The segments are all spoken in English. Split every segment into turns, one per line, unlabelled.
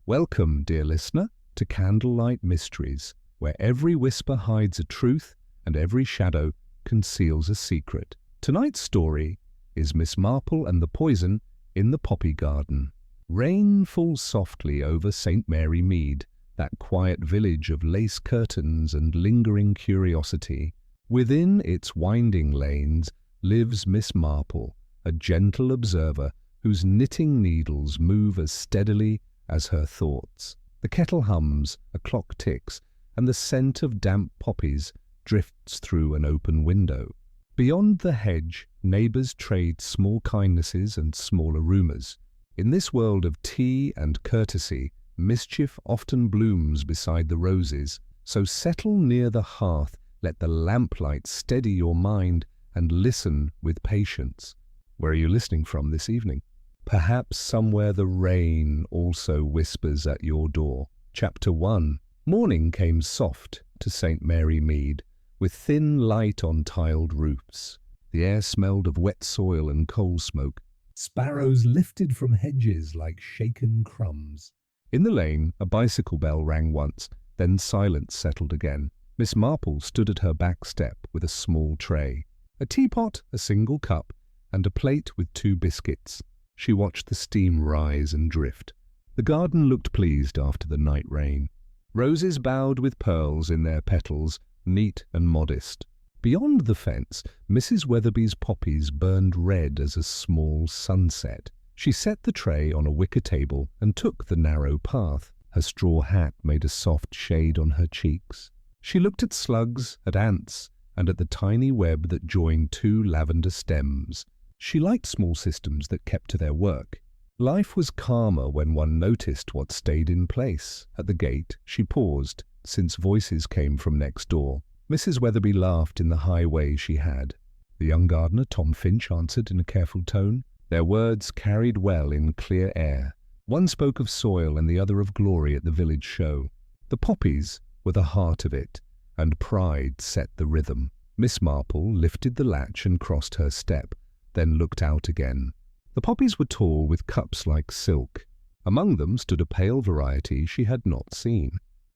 Welcome, dear listener, to Candlelight Mysteries, where every whisper hides a truth and every shadow conceals a secret. Tonight's story is Miss Marple and the Poison in the Poppy Garden. Rain falls softly over St. Mary Mead, that quiet village of lace curtains and lingering curiosity. Within its winding lanes lives Miss Marple, a gentle observer whose knitting needles move as steadily as her thoughts. The kettle hums, a clock ticks, and the scent of damp poppies drifts through an open window. Beyond the hedge, neighbours trade small kindnesses and smaller rumours. In this world of tea and courtesy, mischief often blooms beside the roses, so settle near the hearth, let the lamplight steady your mind, and listen with patience. Where are you listening from this evening? Perhaps somewhere the rain also whispers at your door. Chapter 1. Morning came soft to St. Mary Mead, with thin light on tiled roofs. The air smelled of wet soil and coal smoke. Sparrows lifted from hedges like shaken crumbs. In the lane, a bicycle bell rang once, then silence settled again. Miss Marple stood at her back step with a small tray. A teapot, a single cup, and a plate with 2 biscuits. She watched the steam rise and drift. The garden looked pleased after the night rain. Roses bowed with pearls in their petals, neat and modest. Beyond the fence, Mrs. Weatherby's poppies burned red as a small sunset. She set the tray on a wicker table and took the narrow path. Her straw hat made a soft shade on her cheeks. She looked at slugs, at ants, and at the tiny web that joined 2 lavender stems. She liked small systems that kept to their work. Life was calmer when one noticed what stayed in place. At the gate, she paused, since voices came from next door. Mrs. Weatherby laughed in the high way she had. The young gardener, Tom Finch, answered in a careful tone. Their words carried well in clear air. One spoke of soil and the other of glory at the village show. The poppies were the heart of it, and pride set the rhythm. Miss Marple lifted the latch and crossed her step, then looked out again. The poppies were tall with cups like silk. Among them stood a pale variety she had not seen.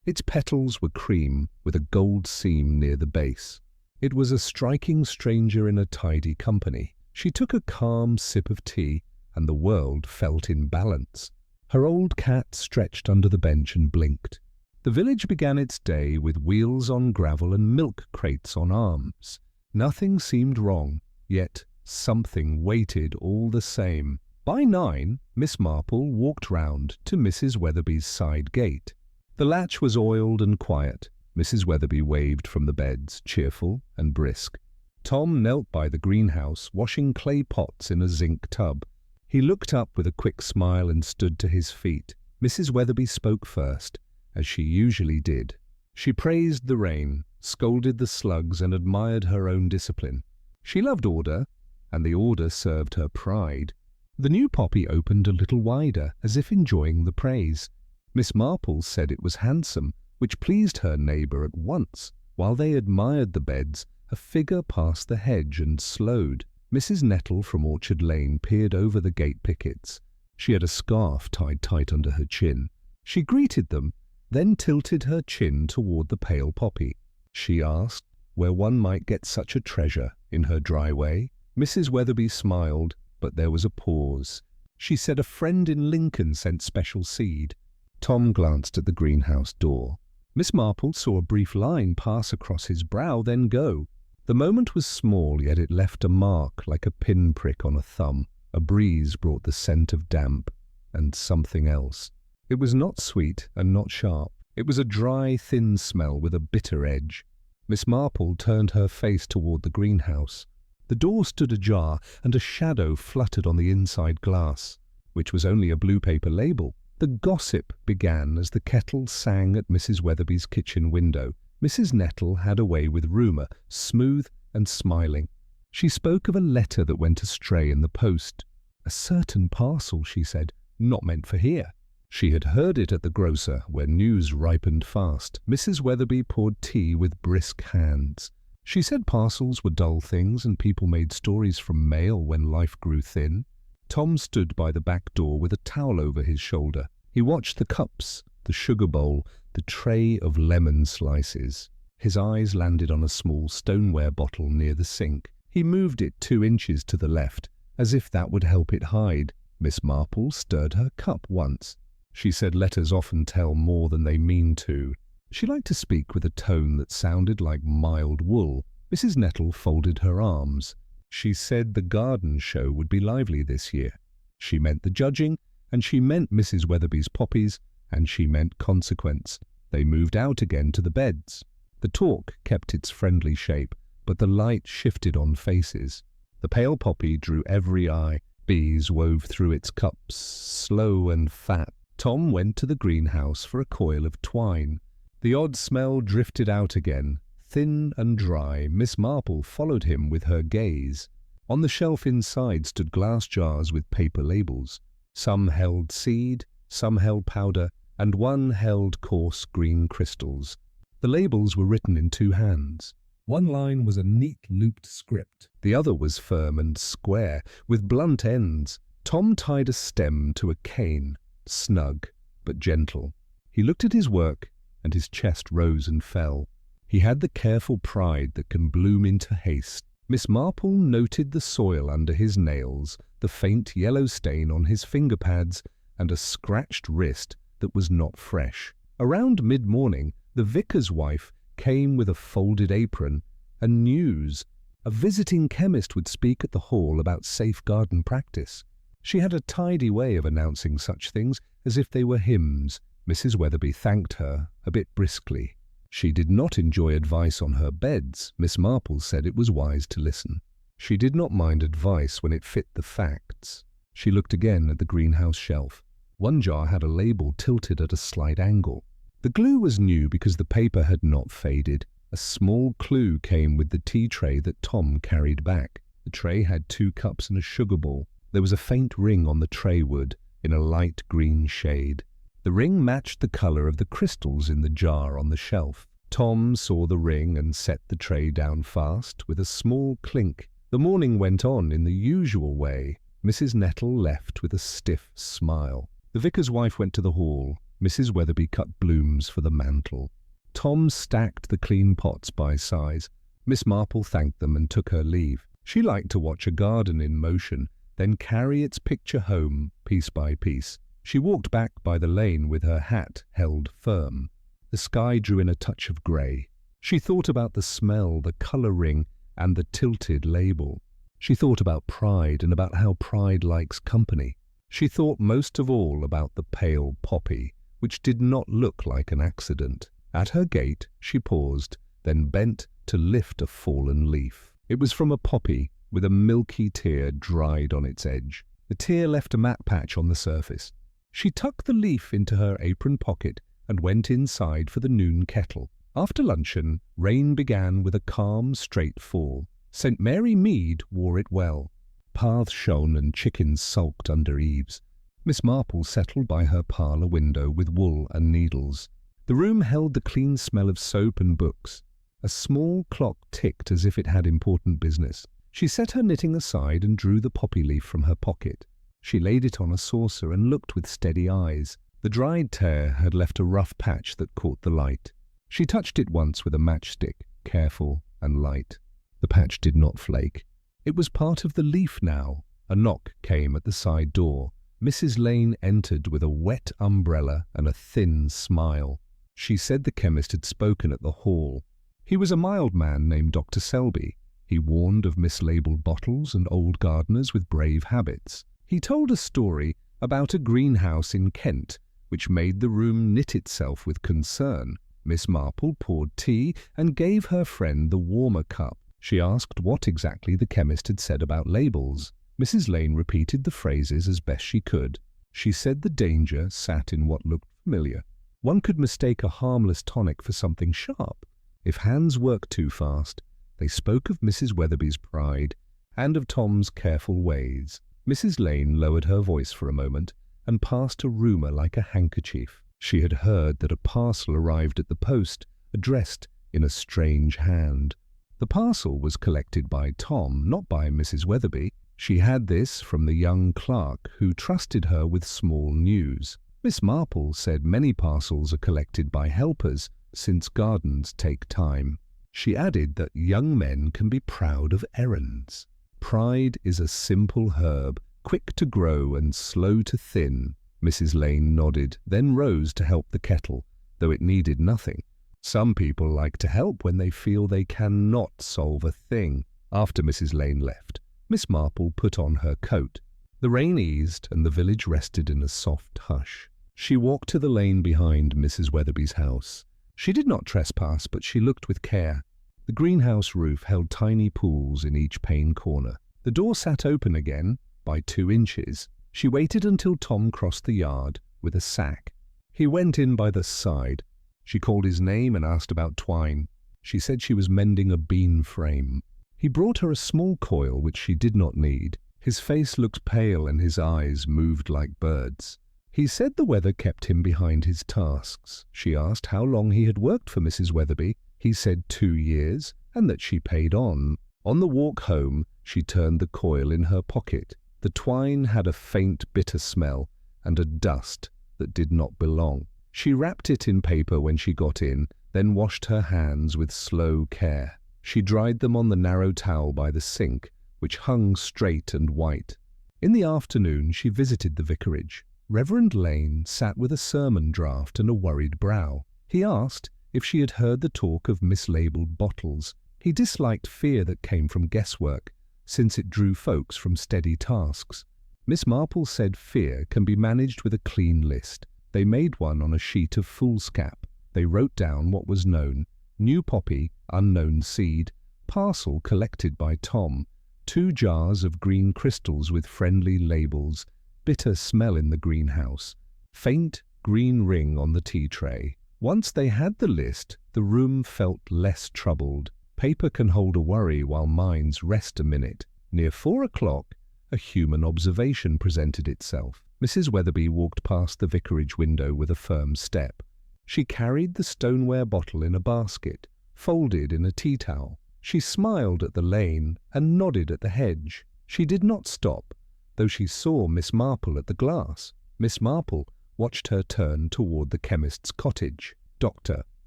Its petals were cream, with a gold seam near the base. It was a striking stranger in a tidy company. She took a calm sip of tea, and the world felt in balance. Her old cat stretched under the bench and blinked. The village began its day with wheels on gravel and milk crates on arms. Nothing seemed wrong, yet something waited all the same. By 9, Miss Marple walked round to Mrs. Weatherby's side gate. The latch was oiled and quiet. Mrs. Weatherby waved from the beds, cheerful and brisk. Tom knelt by the greenhouse, washing clay pots in a zinc tub. He looked up with a quick smile and stood to his feet. Mrs. Weatherby spoke first, as she usually did. She praised the rain, scolded the slugs, and admired her own discipline. She loved order, and the order served her pride. The new poppy opened a little wider, as if enjoying the praise. Miss Marple said it was handsome, which pleased her neighbour at once. While they admired the beds, a figure passed the hedge and slowed. Mrs. Nettle from Orchard Lane peered over the gate pickets. She had a scarf tied tight under her chin. She greeted them, then tilted her chin toward the pale poppy. She asked where one might get such a treasure in her dry way. Mrs. Weatherby smiled, but there was a pause. She said a friend in Lincoln sent special seed. Tom glanced at the greenhouse door. Miss Marple saw a brief line pass across his brow, then go. The moment was small, yet it left a mark like a pinprick on a thumb. A breeze brought the scent of damp and something else. It was not sweet and not sharp. It was a dry, thin smell with a bitter edge. Miss Marple turned her face toward the greenhouse. The door stood ajar, and a shadow fluttered on the inside glass, which was only a blue paper label. The gossip began as the kettle sang at Mrs. Weatherby's kitchen window. Mrs. Nettle had a way with rumour, smooth and smiling. She spoke of a letter that went astray in the post. A certain parcel, she said, not meant for here. She had heard it at the grocer, where news ripened fast. Mrs. Weatherby poured tea with brisk hands. She said parcels were dull things and people made stories from mail when life grew thin. Tom stood by the back door with a towel over his shoulder. He watched the cups, the sugar bowl, the tray of lemon slices. His eyes landed on a small stoneware bottle near the sink. He moved it 2 inches to the left, as if that would help it hide. Miss Marple stirred her cup once. She said letters often tell more than they mean to. She liked to speak with a tone that sounded like mild wool. Mrs. Nettle folded her arms. She said the garden show would be lively this year. She meant the judging, and she meant Mrs. Weatherby's poppies, and she meant consequence. They moved out again to the beds. The talk kept its friendly shape, but the light shifted on faces. The pale poppy drew every eye. Bees wove through its cups, slow and fat. Tom went to the greenhouse for a coil of twine. The odd smell drifted out again, thin and dry. Miss Marple followed him with her gaze. On the shelf inside stood glass jars with paper labels. Some held seed, some held powder, and one held coarse green crystals. The labels were written in 2 hands. One line was a neat looped script. The other was firm and square, with blunt ends. Tom tied a stem to a cane, snug but gentle. He looked at his work, and his chest rose and fell. He had the careful pride that can bloom into haste. Miss Marple noted the soil under his nails, the faint yellow stain on his finger pads, and a scratched wrist that was not fresh. Around mid-morning, the vicar's wife came with a folded apron and news. A visiting chemist would speak at the hall about safe garden practice. She had a tidy way of announcing such things as if they were hymns. Mrs. Weatherby thanked her, a bit briskly. She did not enjoy advice on her beds. Miss Marple said it was wise to listen. She did not mind advice when it fit the facts. She looked again at the greenhouse shelf. One jar had a label tilted at a slight angle. The glue was new because the paper had not faded. A small clue came with the tea tray that Tom carried back. The tray had 2 cups and a sugar bowl. There was a faint ring on the tray wood in a light green shade. The ring matched the color of the crystals in the jar on the shelf. Tom saw the ring and set the tray down fast with a small clink. The morning went on in the usual way. Mrs. Nettle left with a stiff smile. The vicar's wife went to the hall. Mrs. Weatherby cut blooms for the mantel. Tom stacked the clean pots by size. Miss Marple thanked them and took her leave. She liked to watch a garden in motion, then carry its picture home piece by piece. She walked back by the lane with her hat held firm. The sky drew in a touch of grey. She thought about the smell, the colour ring, and the tilted label. She thought about pride and about how pride likes company. She thought most of all about the pale poppy, which did not look like an accident. At her gate she paused, then bent to lift a fallen leaf. It was from a poppy, with a milky tear dried on its edge. The tear left a matte patch on the surface. She tucked the leaf into her apron pocket and went inside for the noon kettle. After luncheon, rain began with a calm, straight fall. St. Mary Mead wore it well. Paths shone and chickens sulked under eaves. Miss Marple settled by her parlour window with wool and needles. The room held the clean smell of soap and books. A small clock ticked as if it had important business. She set her knitting aside and drew the poppy leaf from her pocket. She laid it on a saucer and looked with steady eyes. The dried tear had left a rough patch that caught the light. She touched it once with a matchstick, careful and light. The patch did not flake. It was part of the leaf now. A knock came at the side door. Mrs. Lane entered with a wet umbrella and a thin smile. She said the chemist had spoken at the hall. He was a mild man named Dr. Selby. He warned of mislabeled bottles and old gardeners with brave habits. He told a story about a greenhouse in Kent, which made the room knit itself with concern. Miss Marple poured tea and gave her friend the warmer cup. She asked what exactly the chemist had said about labels. Mrs. Lane repeated the phrases as best she could. She said the danger sat in what looked familiar. One could mistake a harmless tonic for something sharp. If hands worked too fast, they spoke of Mrs. Weatherby's pride and of Tom's careful ways. Mrs. Lane lowered her voice for a moment and passed a rumour like a handkerchief. She had heard that a parcel arrived at the post, addressed in a strange hand. The parcel was collected by Tom, not by Mrs. Weatherby. She had this from the young clerk who trusted her with small news. Miss Marple said many parcels are collected by helpers since gardens take time. She added that young men can be proud of errands. Pride is a simple herb, quick to grow and slow to thin. Mrs. Lane nodded, then rose to help the kettle, though it needed nothing. Some people like to help when they feel they cannot solve a thing. After Mrs. Lane left, Miss Marple put on her coat. The rain eased and the village rested in a soft hush. She walked to the lane behind Mrs. Weatherby's house. She did not trespass, but she looked with care. The greenhouse roof held tiny pools in each pane corner. The door sat open again by 2 inches. She waited until Tom crossed the yard with a sack. He went in by the side. She called his name and asked about twine. She said she was mending a bean frame. He brought her a small coil which she did not need. His face looked pale and his eyes moved like birds. He said the weather kept him behind his tasks. She asked how long he had worked for Mrs. Weatherby. He said 2 years, and that she paid on. On the walk home, she turned the coil in her pocket. The twine had a faint, bitter smell and a dust that did not belong. She wrapped it in paper when she got in, then washed her hands with slow care. She dried them on the narrow towel by the sink, which hung straight and white. In the afternoon, she visited the vicarage. Reverend Lane sat with a sermon draft and a worried brow. He asked if she had heard the talk of mislabeled bottles. He disliked fear that came from guesswork, since it drew folks from steady tasks. Miss Marple said fear can be managed with a clean list. They made one on a sheet of foolscap. They wrote down what was known: new poppy, unknown seed, parcel collected by Tom, 2 jars of green crystals with friendly labels, bitter smell in the greenhouse, faint green ring on the tea tray. Once they had the list, the room felt less troubled. Paper can hold a worry while minds rest a minute. Near 4 o'clock, a human observation presented itself. Mrs. Weatherby walked past the vicarage window with a firm step. She carried the stoneware bottle in a basket, folded in a tea towel. She smiled at the lane and nodded at the hedge. She did not stop, though she saw Miss Marple at the glass. Miss Marple watched her turn toward the chemist's cottage. Dr.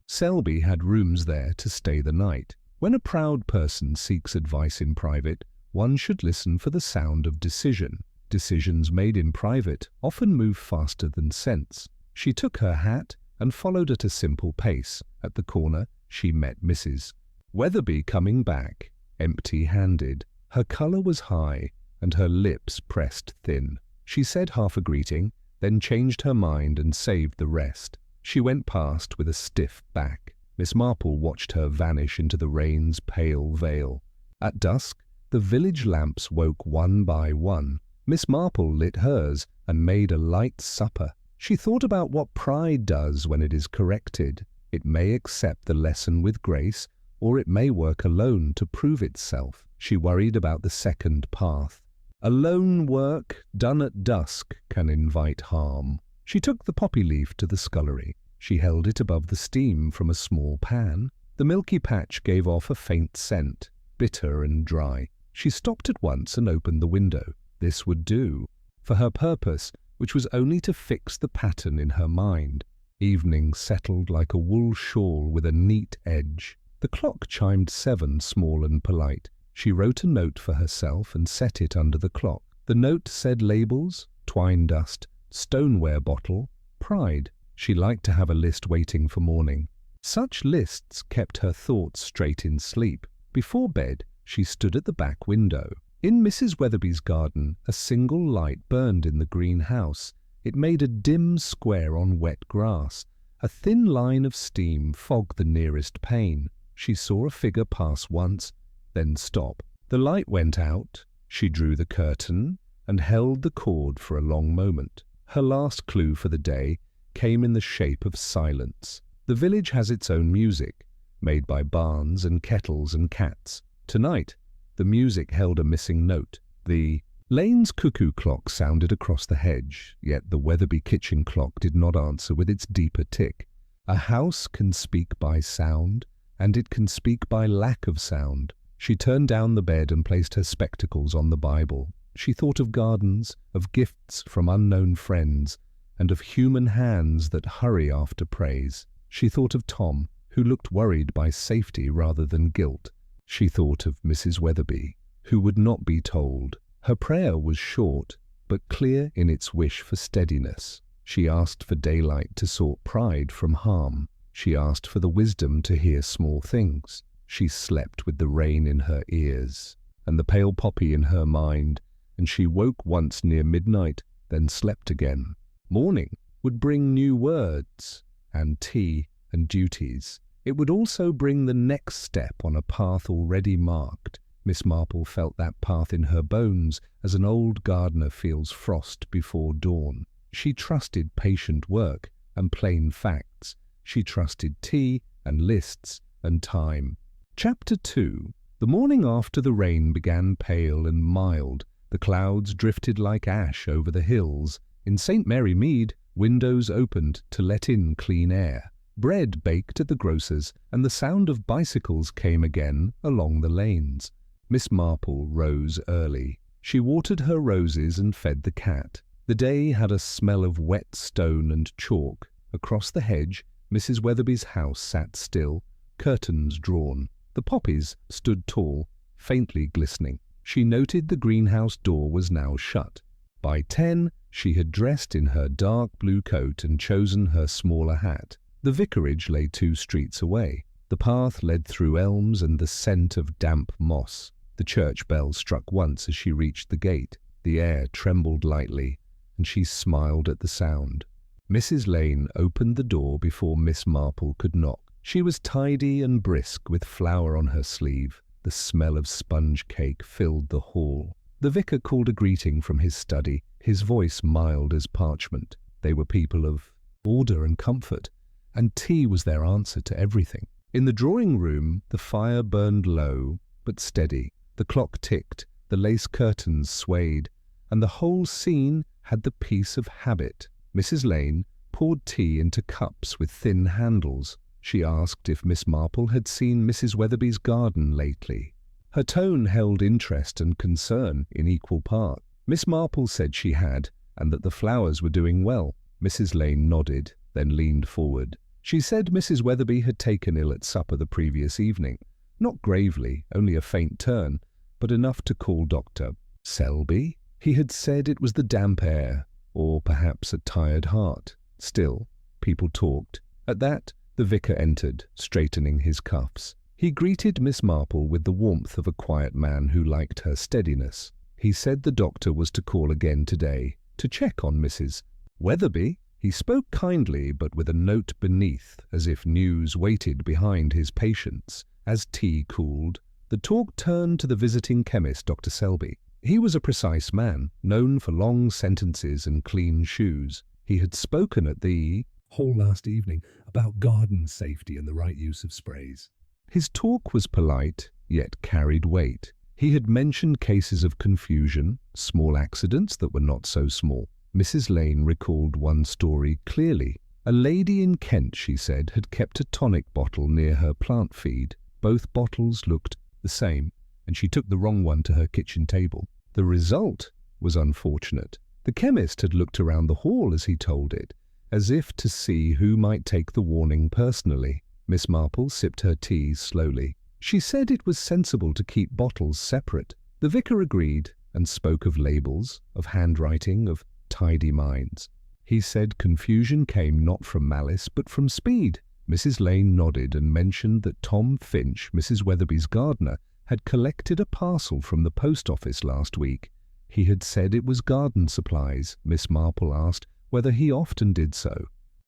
Selby had rooms there to stay the night. When a proud person seeks advice in private, one should listen for the sound of decision. Decisions made in private often move faster than sense. She took her hat and followed at a simple pace. At the corner, she met Mrs. Weatherby coming back, empty-handed. Her colour was high, and her lips pressed thin. She said half a greeting, then changed her mind and saved the rest. She went past with a stiff back. Miss Marple watched her vanish into the rain's pale veil. At dusk, the village lamps woke one by one. Miss Marple lit hers and made a light supper. She thought about what pride does when it is corrected. It may accept the lesson with grace, or it may work alone to prove itself. She worried about the second path. Alone work done at dusk can invite harm. She took the poppy leaf to the scullery. She held it above the steam from a small pan. The milky patch gave off a faint scent, bitter and dry. She stopped at once and opened the window. This would do, for her purpose, which was only to fix the pattern in her mind. Evening settled like a wool shawl with a neat edge. The clock chimed 7, small and polite. She wrote a note for herself and set it under the clock. The note said labels, twine dust, stoneware bottle, pride. She liked to have a list waiting for morning. Such lists kept her thoughts straight in sleep. Before bed, she stood at the back window. In Mrs. Weatherby's garden, a single light burned in the greenhouse. It made a dim square on wet grass. A thin line of steam fogged the nearest pane. She saw a figure pass once, then stop. The light went out. She drew the curtain and held the cord for a long moment. Her last clue for the day came in the shape of silence. The village has its own music, made by barns and kettles and cats. Tonight, the music held a missing note. The Lane's cuckoo clock sounded across the hedge, yet the Weatherby kitchen clock did not answer with its deeper tick. A house can speak by sound, and it can speak by lack of sound. She turned down the bed and placed her spectacles on the Bible. She thought of gardens, of gifts from unknown friends, and of human hands that hurry after praise. She thought of Tom, who looked worried by safety rather than guilt. She thought of Mrs. Weatherby, who would not be told. Her prayer was short, but clear in its wish for steadiness. She asked for daylight to sort pride from harm. She asked for the wisdom to hear small things. She slept with the rain in her ears, and the pale poppy in her mind, and she woke once near midnight, then slept again. Morning would bring new words, and tea and duties. It would also bring the next step on a path already marked. Miss Marple felt that path in her bones as an old gardener feels frost before dawn. She trusted patient work and plain facts. She trusted tea and lists and time. Chapter 2. The morning after the rain began pale and mild. The clouds drifted like ash over the hills. In St. Mary Mead, windows opened to let in clean air. Bread baked at the grocer's, and the sound of bicycles came again along the lanes. Miss Marple rose early. She watered her roses and fed the cat. The day had a smell of wet stone and chalk. Across the hedge, Mrs. Weatherby's house sat still, curtains drawn. The poppies stood tall, faintly glistening. She noted the greenhouse door was now shut. By 10, she had dressed in her dark blue coat and chosen her smaller hat. The vicarage lay 2 streets away. The path led through elms and the scent of damp moss. The church bell struck once as she reached the gate. The air trembled lightly, and she smiled at the sound. Mrs. Lane opened the door before Miss Marple could knock. She was tidy and brisk, with flour on her sleeve. The smell of sponge cake filled the hall. The vicar called a greeting from his study, his voice mild as parchment. They were people of order and comfort, and tea was their answer to everything. In the drawing-room, the fire burned low but steady. The clock ticked, the lace curtains swayed, and the whole scene had the peace of habit. Mrs. Lane poured tea into cups with thin handles. She asked if Miss Marple had seen Mrs. Weatherby's garden lately. Her tone held interest and concern in equal part. Miss Marple said she had, and that the flowers were doing well. Mrs. Lane nodded, then leaned forward. She said Mrs. Weatherby had taken ill at supper the previous evening. Not gravely, only a faint turn, but enough to call Dr. Selby. He had said it was the damp air, or perhaps a tired heart. Still, people talked. At that, the vicar entered, straightening his cuffs. He greeted Miss Marple with the warmth of a quiet man who liked her steadiness. He said the doctor was to call again today, to check on Mrs. Weatherby. He spoke kindly, but with a note beneath, as if news waited behind his patience. As tea cooled, the talk turned to the visiting chemist, Dr. Selby. He was a precise man, known for long sentences and clean shoes. He had spoken at the hall last evening about garden safety and the right use of sprays. His talk was polite, yet carried weight. He had mentioned cases of confusion, small accidents that were not so small. Mrs. Lane recalled one story clearly. A lady in Kent, she said, had kept a tonic bottle near her plant feed. Both bottles looked the same, and she took the wrong one to her kitchen table. The result was unfortunate. The chemist had looked around the hall as he told it, as if to see who might take the warning personally. Miss Marple sipped her tea slowly. She said it was sensible to keep bottles separate. The vicar agreed and spoke of labels, of handwriting, of tidy minds. He said confusion came not from malice but from speed. Mrs. Lane nodded and mentioned that Tom Finch, Mrs. Weatherby's gardener, had collected a parcel from the post office last week. He had said it was garden supplies. Miss Marple asked whether he often did so.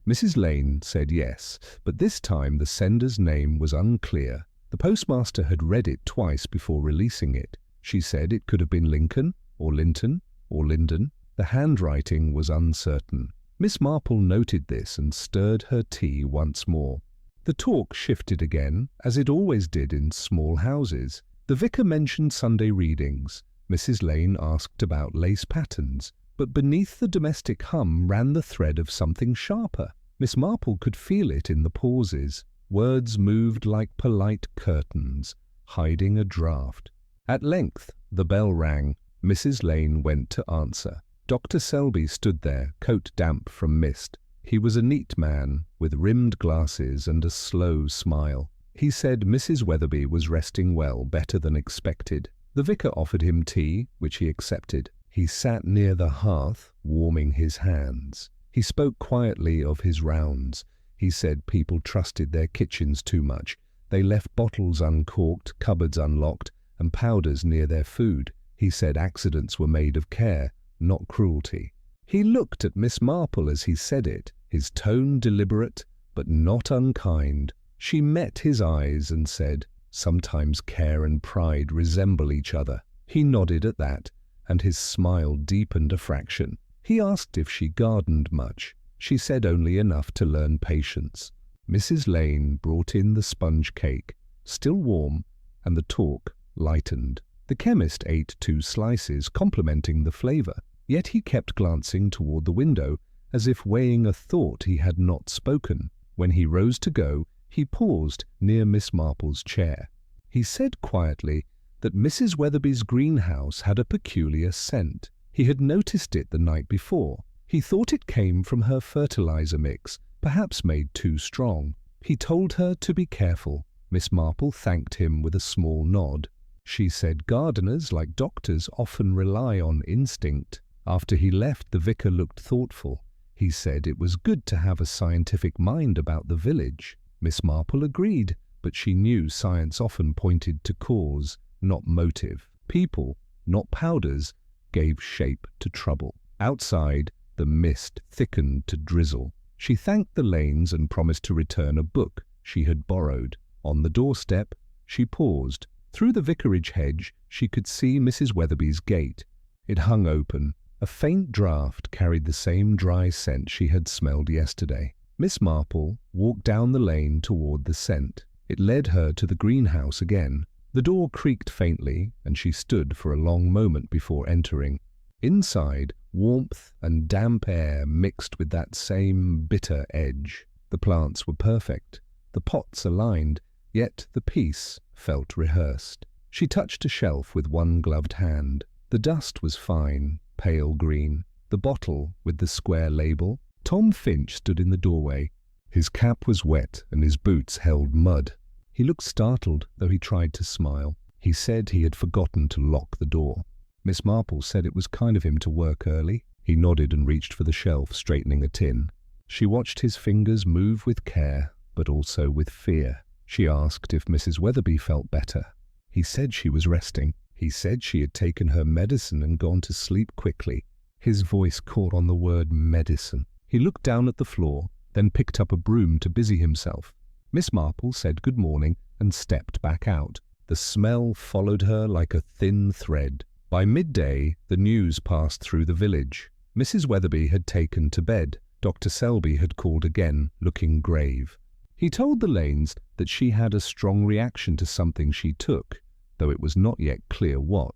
Mrs. Lane said yes, but this time the sender's name was unclear. The postmaster had read it twice before releasing it. She said it could have been Lincoln, or Linton, or Linden. The handwriting was uncertain. Miss Marple noted this and stirred her tea once more. The talk shifted again, as it always did in small houses. The vicar mentioned Sunday readings. Mrs. Lane asked about lace patterns, but beneath the domestic hum ran the thread of something sharper. Miss Marple could feel it in the pauses. Words moved like polite curtains, hiding a draught. At length the bell rang. Mrs. Lane went to answer. Dr. Selby stood there, coat damp from mist. He was a neat man, with rimmed glasses and a slow smile. He said Mrs. Weatherby was resting well, better than expected. The vicar offered him tea, which he accepted. He sat near the hearth, warming his hands. He spoke quietly of his rounds. He said people trusted their kitchens too much. They left bottles uncorked, cupboards unlocked, and powders near their food. He said accidents were made of care, not cruelty. He looked at Miss Marple as he said it, his tone deliberate, but not unkind. She met his eyes and said, "Sometimes care and pride resemble each other." He nodded at that, and his smile deepened a fraction. He asked if she gardened much. She said only enough to learn patience. Mrs. Lane brought in the sponge cake, still warm, and the talk lightened. The chemist ate 2 slices, complimenting the flavour, yet he kept glancing toward the window, as if weighing a thought he had not spoken. When he rose to go, he paused near Miss Marple's chair. He said quietly that Mrs. Weatherby's greenhouse had a peculiar scent. He had noticed it the night before. He thought it came from her fertilizer mix, perhaps made too strong. He told her to be careful. Miss Marple thanked him with a small nod. She said gardeners, like doctors, often rely on instinct. After he left, the vicar looked thoughtful. He said it was good to have a scientific mind about the village. Miss Marple agreed, but she knew science often pointed to cause, not motive. People, not powders, gave shape to trouble. Outside, the mist thickened to drizzle. She thanked the Lanes and promised to return a book she had borrowed. On the doorstep, she paused. Through the vicarage hedge, she could see Mrs. Weatherby's gate. It hung open. A faint draught carried the same dry scent she had smelled yesterday. Miss Marple walked down the lane toward the scent. It led her to the greenhouse again. The door creaked faintly, and she stood for a long moment before entering. Inside, warmth and damp air mixed with that same bitter edge. The plants were perfect, the pots aligned, yet the piece felt rehearsed. She touched a shelf with one gloved hand. The dust was fine, pale green. The bottle with the square label. Tom Finch stood in the doorway. His cap was wet and his boots held mud. He looked startled, though he tried to smile. He said he had forgotten to lock the door. Miss Marple said it was kind of him to work early. He nodded and reached for the shelf, straightening a tin. She watched his fingers move with care, but also with fear. She asked if Mrs. Weatherby felt better. He said she was resting. He said she had taken her medicine and gone to sleep quickly. His voice caught on the word medicine. He looked down at the floor, then picked up a broom to busy himself. Miss Marple said good morning and stepped back out. The smell followed her like a thin thread. By midday, the news passed through the village. Mrs. Weatherby had taken to bed. Dr. Selby had called again, looking grave. He told the Lanes that she had a strong reaction to something she took, though it was not yet clear what.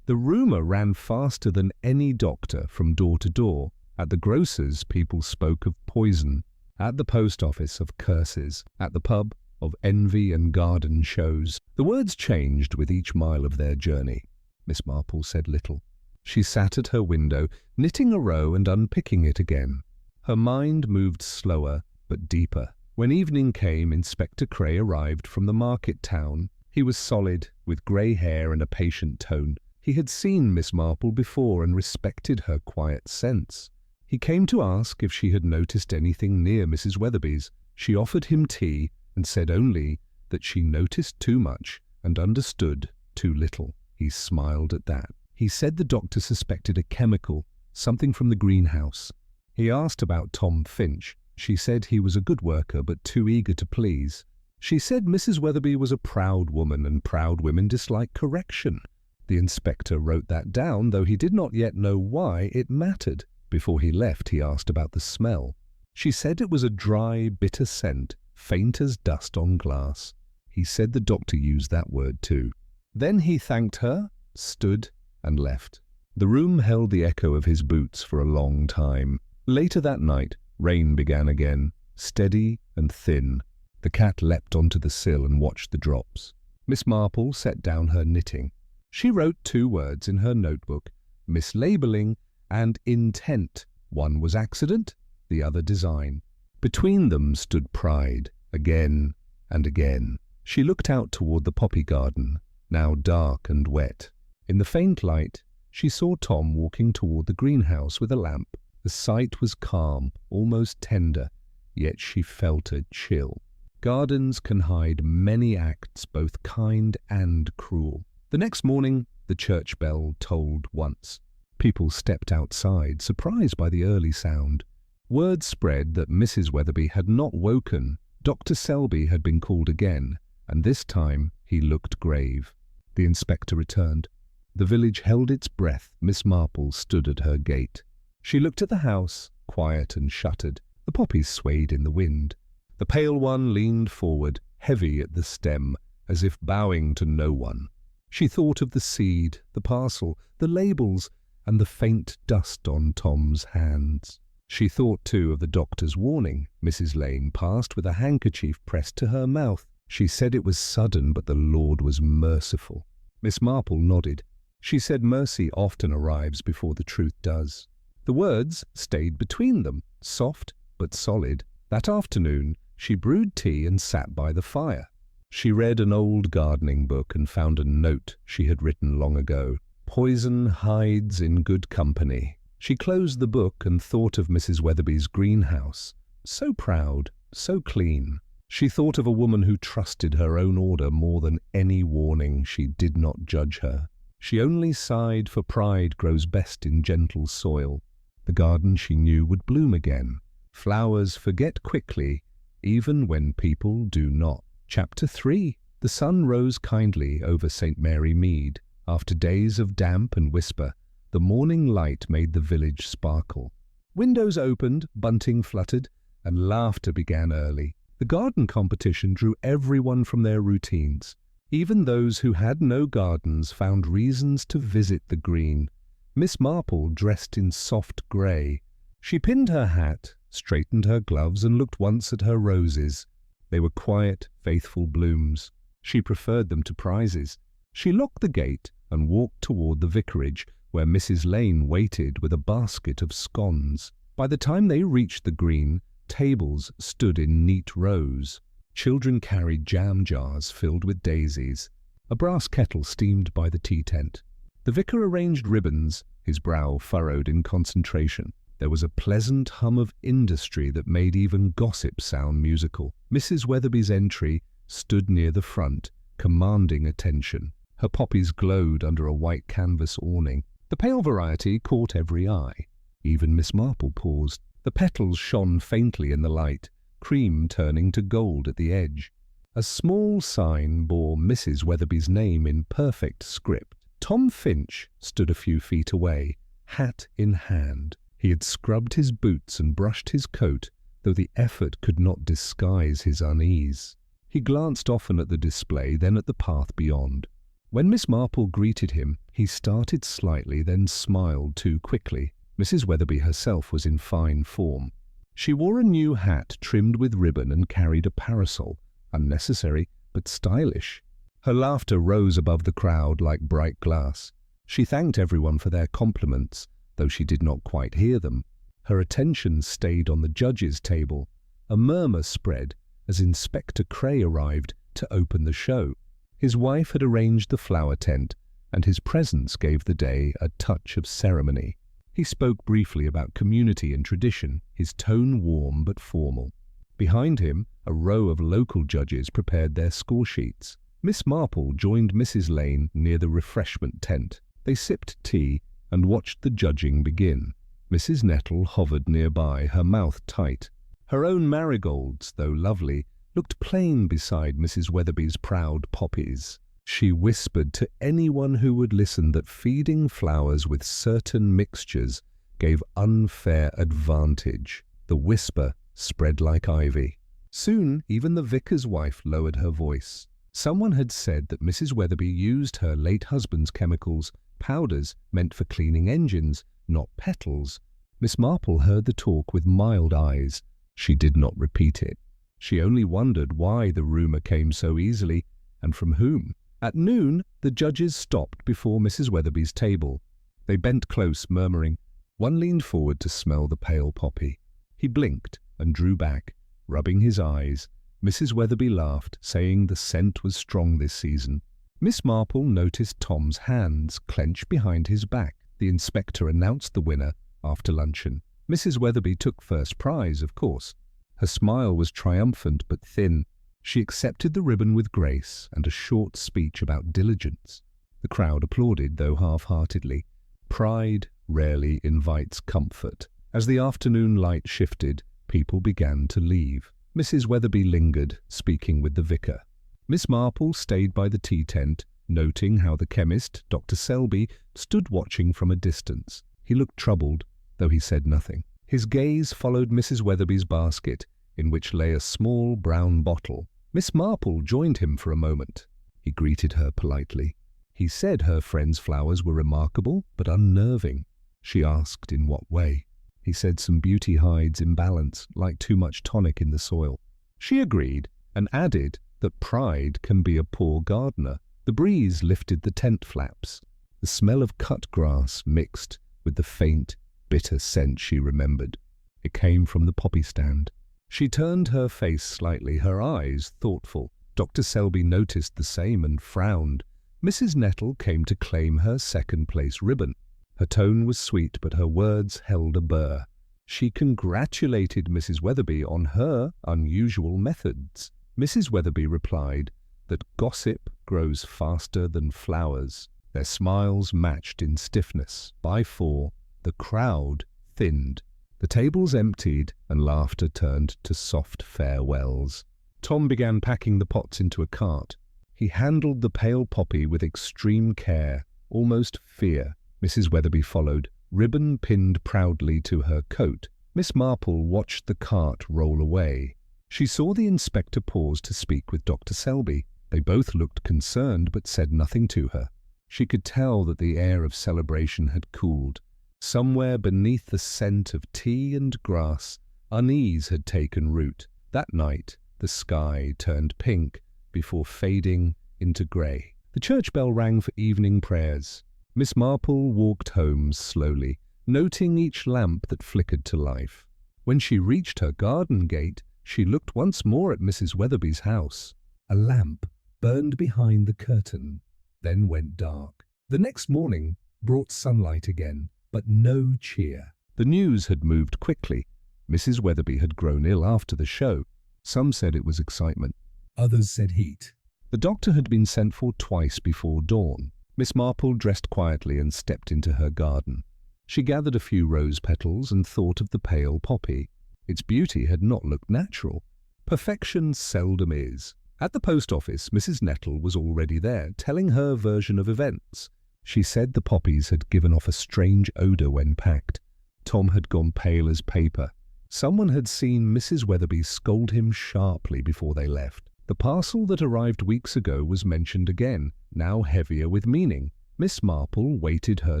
The rumour ran faster than any doctor from door to door. At the grocer's, people spoke of poison. At the post office, of curses. At the pub, of envy and garden shows. The words changed with each mile of their journey. Miss Marple said little. She sat at her window, knitting a row and unpicking it again. Her mind moved slower, but deeper. When evening came, Inspector Cray arrived from the market town. He was solid, with grey hair and a patient tone. He had seen Miss Marple before and respected her quiet sense. He came to ask if she had noticed anything near Mrs. Weatherby's. She offered him tea and said only that she noticed too much and understood too little. He smiled at that. He said the doctor suspected a chemical, something from the greenhouse. He asked about Tom Finch. She said he was a good worker but too eager to please. She said Mrs. Weatherby was a proud woman and proud women dislike correction. The inspector wrote that down, though he did not yet know why it mattered. Before he left, he asked about the smell. She said it was a dry, bitter scent, faint as dust on glass. He said the doctor used that word too. Then he thanked her, stood, and left. The room held the echo of his boots for a long time. Later that night, rain began again, steady and thin. The cat leapt onto the sill and watched the drops. Miss Marple set down her knitting. She wrote 2 words in her notebook, mislabelling and intent. One was accident, the other design. Between them stood pride, again and again. She looked out toward the poppy garden, now dark and wet. In the faint light, she saw Tom walking toward the greenhouse with a lamp. The sight was calm, almost tender, yet she felt a chill. Gardens can hide many acts, both kind and cruel. The next morning, the church bell tolled once. People stepped outside, surprised by the early sound. Word spread that Mrs. Weatherby had not woken. Dr. Selby had been called again, and this time he looked grave. The inspector returned. The village held its breath. Miss Marple stood at her gate. She looked at the house, quiet and shuttered. The poppies swayed in the wind. The pale one leaned forward, heavy at the stem, as if bowing to no one. She thought of the seed, the parcel, the labels, and the faint dust on Tom's hands. She thought, too, of the doctor's warning. Mrs. Lane passed with a handkerchief pressed to her mouth. She said it was sudden, but the Lord was merciful. Miss Marple nodded. She said mercy often arrives before the truth does. The words stayed between them, soft but solid. That afternoon, she brewed tea and sat by the fire. She read an old gardening book and found a note she had written long ago. Poison hides in good company. She closed the book and thought of Mrs. Weatherby's greenhouse. So proud, so clean. She thought of a woman who trusted her own order more than any warning. She did not judge her. She only sighed, for pride grows best in gentle soil. The garden she knew would bloom again. Flowers forget quickly, even when people do not. Chapter 3. The sun rose kindly over St. Mary Mead. After days of damp and whisper, the morning light made the village sparkle. Windows opened, bunting fluttered, and laughter began early. The garden competition drew everyone from their routines. Even those who had no gardens found reasons to visit the green. Miss Marple dressed in soft grey. She pinned her hat, straightened her gloves, and looked once at her roses. They were quiet, faithful blooms. She preferred them to prizes. She locked the gate and walked toward the vicarage, where Mrs. Lane waited with a basket of scones. By the time they reached the green, tables stood in neat rows. Children carried jam jars filled with daisies. A brass kettle steamed by the tea tent. The vicar arranged ribbons, his brow furrowed in concentration. There was a pleasant hum of industry that made even gossip sound musical. Mrs. Weatherby's entry stood near the front, commanding attention. Her poppies glowed under a white canvas awning. The pale variety caught every eye. Even Miss Marple paused. The petals shone faintly in the light, cream turning to gold at the edge. A small sign bore Mrs. Weatherby's name in perfect script. Tom Finch stood a few feet away, hat in hand. He had scrubbed his boots and brushed his coat, though the effort could not disguise his unease. He glanced often at the display, then at the path beyond. When Miss Marple greeted him, he started slightly, then smiled too quickly. Mrs. Weatherby herself was in fine form. She wore a new hat trimmed with ribbon and carried a parasol, unnecessary but stylish. Her laughter rose above the crowd like bright glass. She thanked everyone for their compliments, though she did not quite hear them. Her attention stayed on the judges' table. A murmur spread as Inspector Cray arrived to open the show. His wife had arranged the flower tent, and his presence gave the day a touch of ceremony. He spoke briefly about community and tradition, his tone warm but formal. Behind him, a row of local judges prepared their score sheets. Miss Marple joined Mrs. Lane near the refreshment tent. They sipped tea and watched the judging begin. Mrs. Nettle hovered nearby, her mouth tight. Her own marigolds, though lovely, looked plain beside Mrs. Weatherby's proud poppies. She whispered to anyone who would listen that feeding flowers with certain mixtures gave unfair advantage. The whisper spread like ivy. Soon even the vicar's wife lowered her voice. Someone had said that Mrs. Weatherby used her late husband's chemicals, powders meant for cleaning engines, not petals. Miss Marple heard the talk with mild eyes. She did not repeat it. She only wondered why the rumour came so easily, and from whom. At noon, the judges stopped before Mrs. Weatherby's table. They bent close, murmuring, One leaned forward to smell the pale poppy. He blinked and drew back, rubbing his eyes. Mrs. Weatherby laughed, saying the scent was strong this season. Miss Marple noticed Tom's hands clench behind his back. The inspector announced the winner after luncheon. Mrs. Weatherby took first prize, of course. Her smile was triumphant but thin. She accepted the ribbon with grace and a short speech about diligence. The crowd applauded, though half-heartedly. Pride rarely invites comfort. As the afternoon light shifted, people began to leave. Mrs. Weatherby lingered, speaking with the vicar. Miss Marple stayed by the tea tent, noting how the chemist, Dr. Selby, stood watching from a distance. He looked troubled, though he said nothing. His gaze followed Mrs. Weatherby's basket, in which lay a small brown bottle. Miss Marple joined him for a moment. He greeted her politely. He said her friend's flowers were remarkable but unnerving. She asked in what way. He said some beauty hides imbalance, like too much tonic in the soil. She agreed, and added that pride can be a poor gardener. The breeze lifted the tent flaps. The smell of cut grass mixed with the faint, bitter scent she remembered. It came from the poppy stand. She turned her face slightly, her eyes thoughtful. Dr. Selby noticed the same and frowned. Mrs. Nettle came to claim her second-place ribbon. Her tone was sweet, but her words held a burr. She congratulated Mrs. Weatherby on her unusual methods. Mrs. Weatherby replied that gossip grows faster than flowers. Their smiles matched in stiffness. By 4, the crowd thinned. The tables emptied, and laughter turned to soft farewells. Tom began packing the pots into a cart. He handled the pale poppy with extreme care, almost fear. Mrs. Weatherby followed, ribbon pinned proudly to her coat. Miss Marple watched the cart roll away. She saw the inspector pause to speak with Dr. Selby. They both looked concerned but said nothing to her. She could tell that the air of celebration had cooled. Somewhere beneath the scent of tea and grass, unease had taken root. That night, the sky turned pink before fading into grey. The church bell rang for evening prayers. Miss Marple walked home slowly, noting each lamp that flickered to life. When she reached her garden gate, she looked once more at Mrs. Weatherby's house. A lamp burned behind the curtain, then went dark. The next morning brought sunlight again, but no cheer. The news had moved quickly. Mrs. Weatherby had grown ill after the show. Some said it was excitement. Others said heat. The doctor had been sent for twice before dawn. Miss Marple dressed quietly and stepped into her garden. She gathered a few rose petals and thought of the pale poppy. Its beauty had not looked natural. Perfection seldom is. At the post office, Mrs. Nettle was already there, telling her version of events. She said the poppies had given off a strange odour when packed. Tom had gone pale as paper. Someone had seen Mrs. Weatherby scold him sharply before they left. The parcel that arrived weeks ago was mentioned again, now heavier with meaning. Miss Marple waited her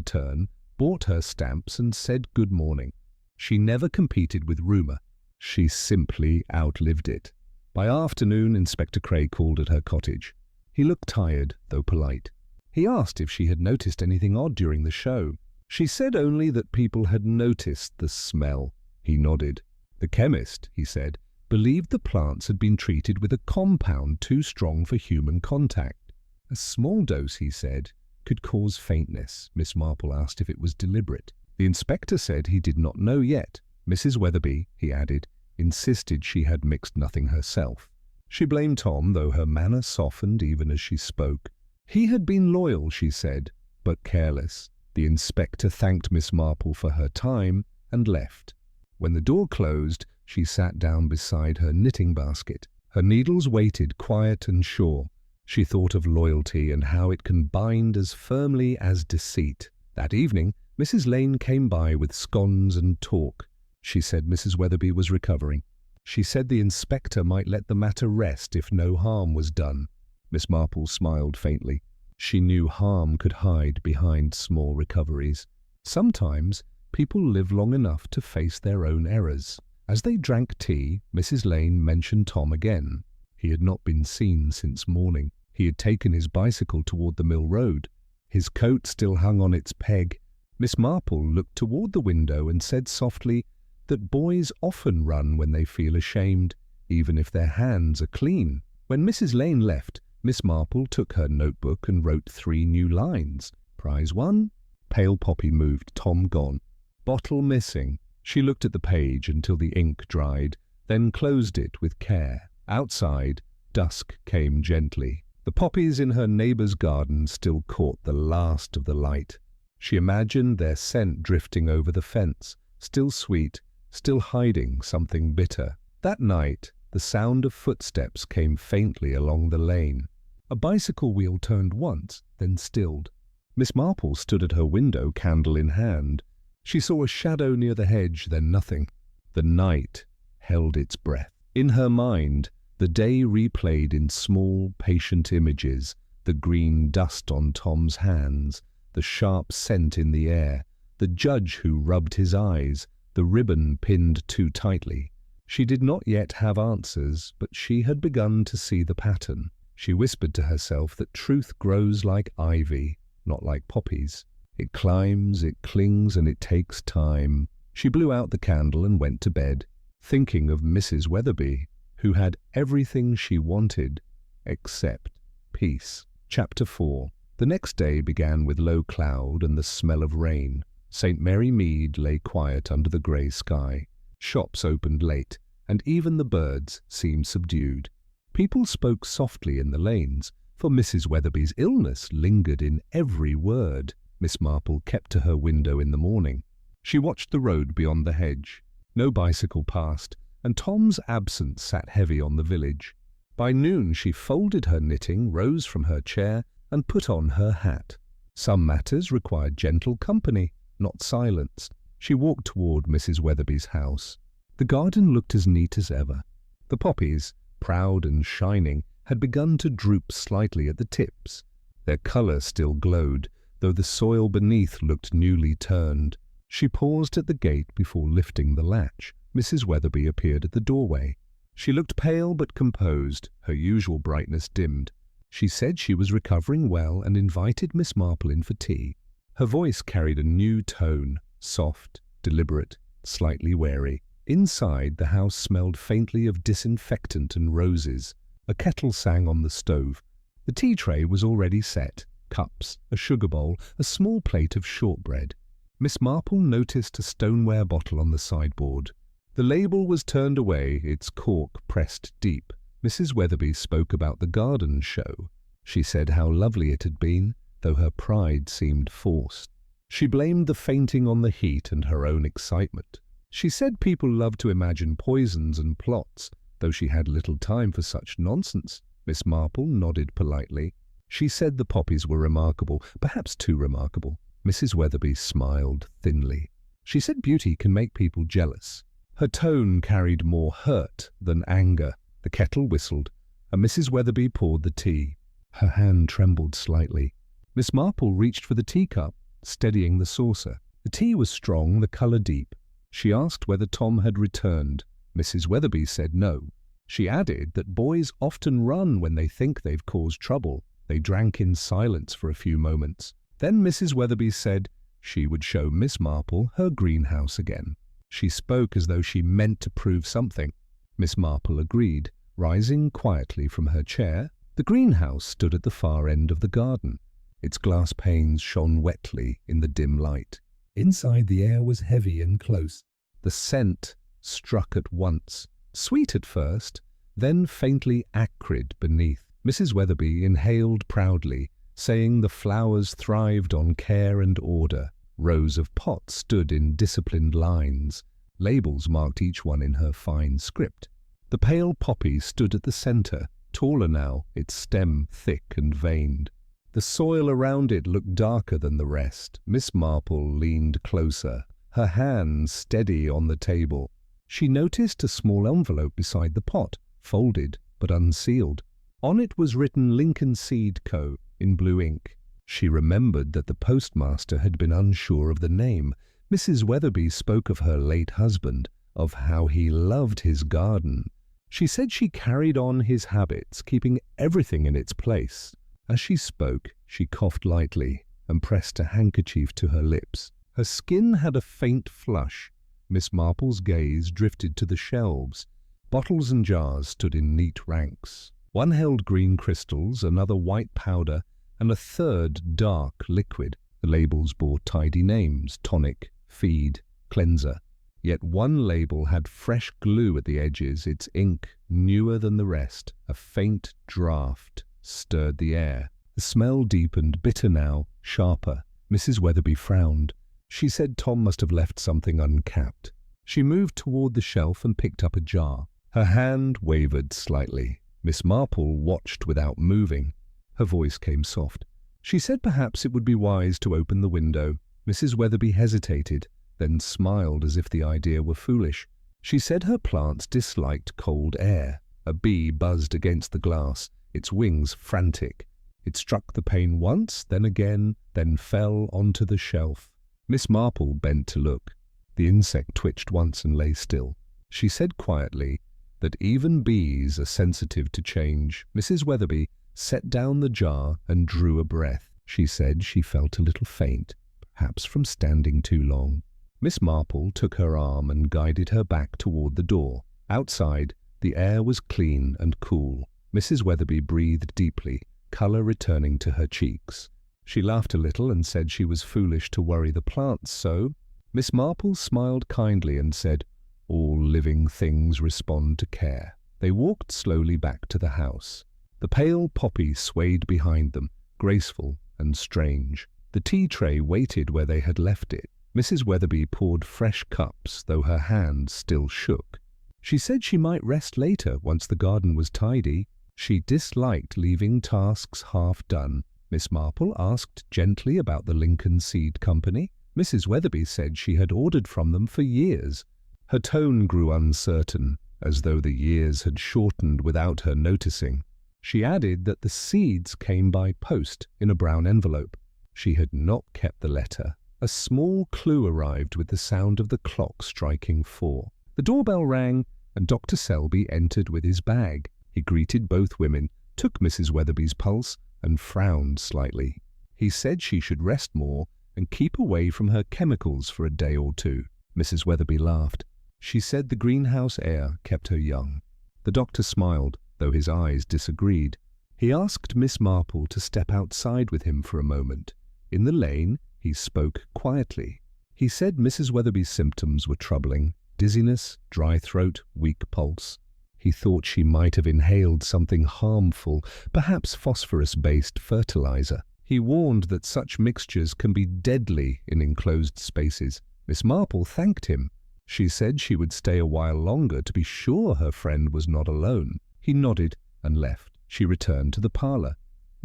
turn, bought her stamps and said good morning. She never competed with rumour. She simply outlived it. By afternoon, Inspector Cray called at her cottage. He looked tired, though polite. He asked if she had noticed anything odd during the show. She said only that people had noticed the smell. He nodded. The chemist, he said, believed the plants had been treated with a compound too strong for human contact. A small dose, he said, could cause faintness. Miss Marple asked if it was deliberate. The inspector said he did not know yet. Mrs. Weatherby, he added, insisted she had mixed nothing herself. She blamed Tom, though her manner softened even as she spoke. He had been loyal, she said, but careless. The inspector thanked Miss Marple for her time and left. When the door closed, she sat down beside her knitting basket. Her needles waited, quiet and sure. She thought of loyalty and how it can bind as firmly as deceit. That evening, Mrs. Lane came by with scones and talk. She said Mrs. Weatherby was recovering. She said the inspector might let the matter rest if no harm was done. Miss Marple smiled faintly. She knew harm could hide behind small recoveries. Sometimes people live long enough to face their own errors. As they drank tea, Mrs. Lane mentioned Tom again. He had not been seen since morning. He had taken his bicycle toward the mill road. His coat still hung on its peg. Miss Marple looked toward the window and said softly that boys often run when they feel ashamed, even if their hands are clean. When Mrs. Lane left, Miss Marple took her notebook and wrote 3 new lines. Prize 1, pale poppy moved, Tom gone. Bottle missing. She looked at the page until the ink dried, then closed it with care. Outside, dusk came gently. The poppies in her neighbour's garden still caught the last of the light. She imagined their scent drifting over the fence, still sweet, still hiding something bitter. That night, the sound of footsteps came faintly along the lane. A bicycle wheel turned once, then stilled. Miss Marple stood at her window, candle in hand. She saw a shadow near the hedge, then nothing. The night held its breath. In her mind, the day replayed in small, patient images, the green dust on Tom's hands, the sharp scent in the air, the judge who rubbed his eyes, the ribbon pinned too tightly. She did not yet have answers, but she had begun to see the pattern. She whispered to herself that truth grows like ivy, not like poppies. It climbs, it clings, and it takes time. She blew out the candle and went to bed, thinking of Mrs. Weatherby, who had everything she wanted except peace. Chapter 4. The next day began with low cloud and the smell of rain. St. Mary Mead lay quiet under the grey sky. Shops opened late, and even the birds seemed subdued. People spoke softly in the lanes, for Mrs. Weatherby's illness lingered in every word. Miss Marple kept to her window in the morning. She watched the road beyond the hedge. No bicycle passed, and Tom's absence sat heavy on the village. By noon she folded her knitting, rose from her chair, and put on her hat. Some matters required gentle company, not silence. She walked toward Mrs. Weatherby's house. The garden looked as neat as ever. The poppies, proud and shining, had begun to droop slightly at the tips. Their colour still glowed, though the soil beneath looked newly turned. She paused at the gate before lifting the latch. Mrs. Weatherby appeared at the doorway. She looked pale but composed, her usual brightness dimmed. She said she was recovering well and invited Miss Marple in for tea. Her voice carried a new tone, soft, deliberate, slightly wary. Inside, the house smelled faintly of disinfectant and roses. A kettle sang on the stove. The tea tray was already set. Cups, a sugar bowl, a small plate of shortbread. Miss Marple noticed a stoneware bottle on the sideboard. The label was turned away, its cork pressed deep. Mrs. Weatherby spoke about the garden show. She said how lovely it had been, though her pride seemed forced. She blamed the fainting on the heat and her own excitement. She said people loved to imagine poisons and plots, though she had little time for such nonsense. Miss Marple nodded politely. She said the poppies were remarkable, perhaps too remarkable. Mrs. Weatherby smiled thinly. She said beauty can make people jealous. Her tone carried more hurt than anger. The kettle whistled, and Mrs. Weatherby poured the tea. Her hand trembled slightly. Miss Marple reached for the teacup, steadying the saucer. The tea was strong, the colour deep. She asked whether Tom had returned. Mrs. Weatherby said no. She added that boys often run when they think they've caused trouble. They drank in silence for a few moments. Then Mrs. Weatherby said she would show Miss Marple her greenhouse again. She spoke as though she meant to prove something. Miss Marple agreed, rising quietly from her chair. The greenhouse stood at the far end of the garden. Its glass panes shone wetly in the dim light. Inside, the air was heavy and close. The scent struck at once, sweet at first, then faintly acrid beneath. Mrs. Weatherby inhaled proudly, saying the flowers thrived on care and order. Rows of pots stood in disciplined lines. Labels marked each one in her fine script. The pale poppy stood at the centre, taller now, its stem thick and veined. The soil around it looked darker than the rest. Miss Marple leaned closer, her hands steady on the table. She noticed a small envelope beside the pot, folded but unsealed. On it was written Lincoln Seed Co. in blue ink. She remembered that the postmaster had been unsure of the name. Mrs. Weatherby spoke of her late husband, of how he loved his garden. She said she carried on his habits, keeping everything in its place. As she spoke, she coughed lightly and pressed a handkerchief to her lips. Her skin had a faint flush. Miss Marple's gaze drifted to the shelves. Bottles and jars stood in neat ranks. One held green crystals, another white powder, and a third dark liquid. The labels bore tidy names: tonic, feed, cleanser. Yet one label had fresh glue at the edges, its ink newer than the rest. A faint draught stirred the air. The smell deepened, bitter now, sharper. Mrs. Weatherby frowned. She said Tom must have left something uncapped. She moved toward the shelf and picked up a jar. Her hand wavered slightly. Miss Marple watched without moving. Her voice came soft. She said perhaps it would be wise to open the window. Mrs. Weatherby hesitated, then smiled as if the idea were foolish. She said her plants disliked cold air. A bee buzzed against the glass, its wings frantic. It struck the pane once, then again, then fell onto the shelf. Miss Marple bent to look. The insect twitched once and lay still. She said quietly that even bees are sensitive to change. Mrs. Weatherby set down the jar and drew a breath. She said she felt a little faint, perhaps from standing too long. Miss Marple took her arm and guided her back toward the door. Outside, the air was clean and cool. Mrs. Weatherby breathed deeply, colour returning to her cheeks. She laughed a little and said she was foolish to worry the plants so. Miss Marple smiled kindly and said, "All living things respond to care." They walked slowly back to the house. The pale poppy swayed behind them, graceful and strange. The tea tray waited where they had left it. Mrs. Weatherby poured fresh cups, though her hand still shook. She said she might rest later once the garden was tidy. She disliked leaving tasks half done. Miss Marple asked gently about the Lincoln Seed Company. Mrs. Weatherby said she had ordered from them for years. Her tone grew uncertain, as though the years had shortened without her noticing. She added that the seeds came by post in a brown envelope. She had not kept the letter. A small clue arrived with the sound of the clock striking 4. The doorbell rang, and Dr. Selby entered with his bag. He greeted both women, took Mrs. Weatherby's pulse, and frowned slightly. He said she should rest more and keep away from her chemicals for a day or two. Mrs. Weatherby laughed. She said the greenhouse air kept her young. The doctor smiled, though his eyes disagreed. He asked Miss Marple to step outside with him for a moment. In the lane, he spoke quietly. He said Mrs. Weatherby's symptoms were troubling: dizziness, dry throat, weak pulse. He thought she might have inhaled something harmful, perhaps phosphorus-based fertilizer. He warned that such mixtures can be deadly in enclosed spaces. Miss Marple thanked him. She said she would stay a while longer to be sure her friend was not alone. He nodded and left. She returned to the parlour.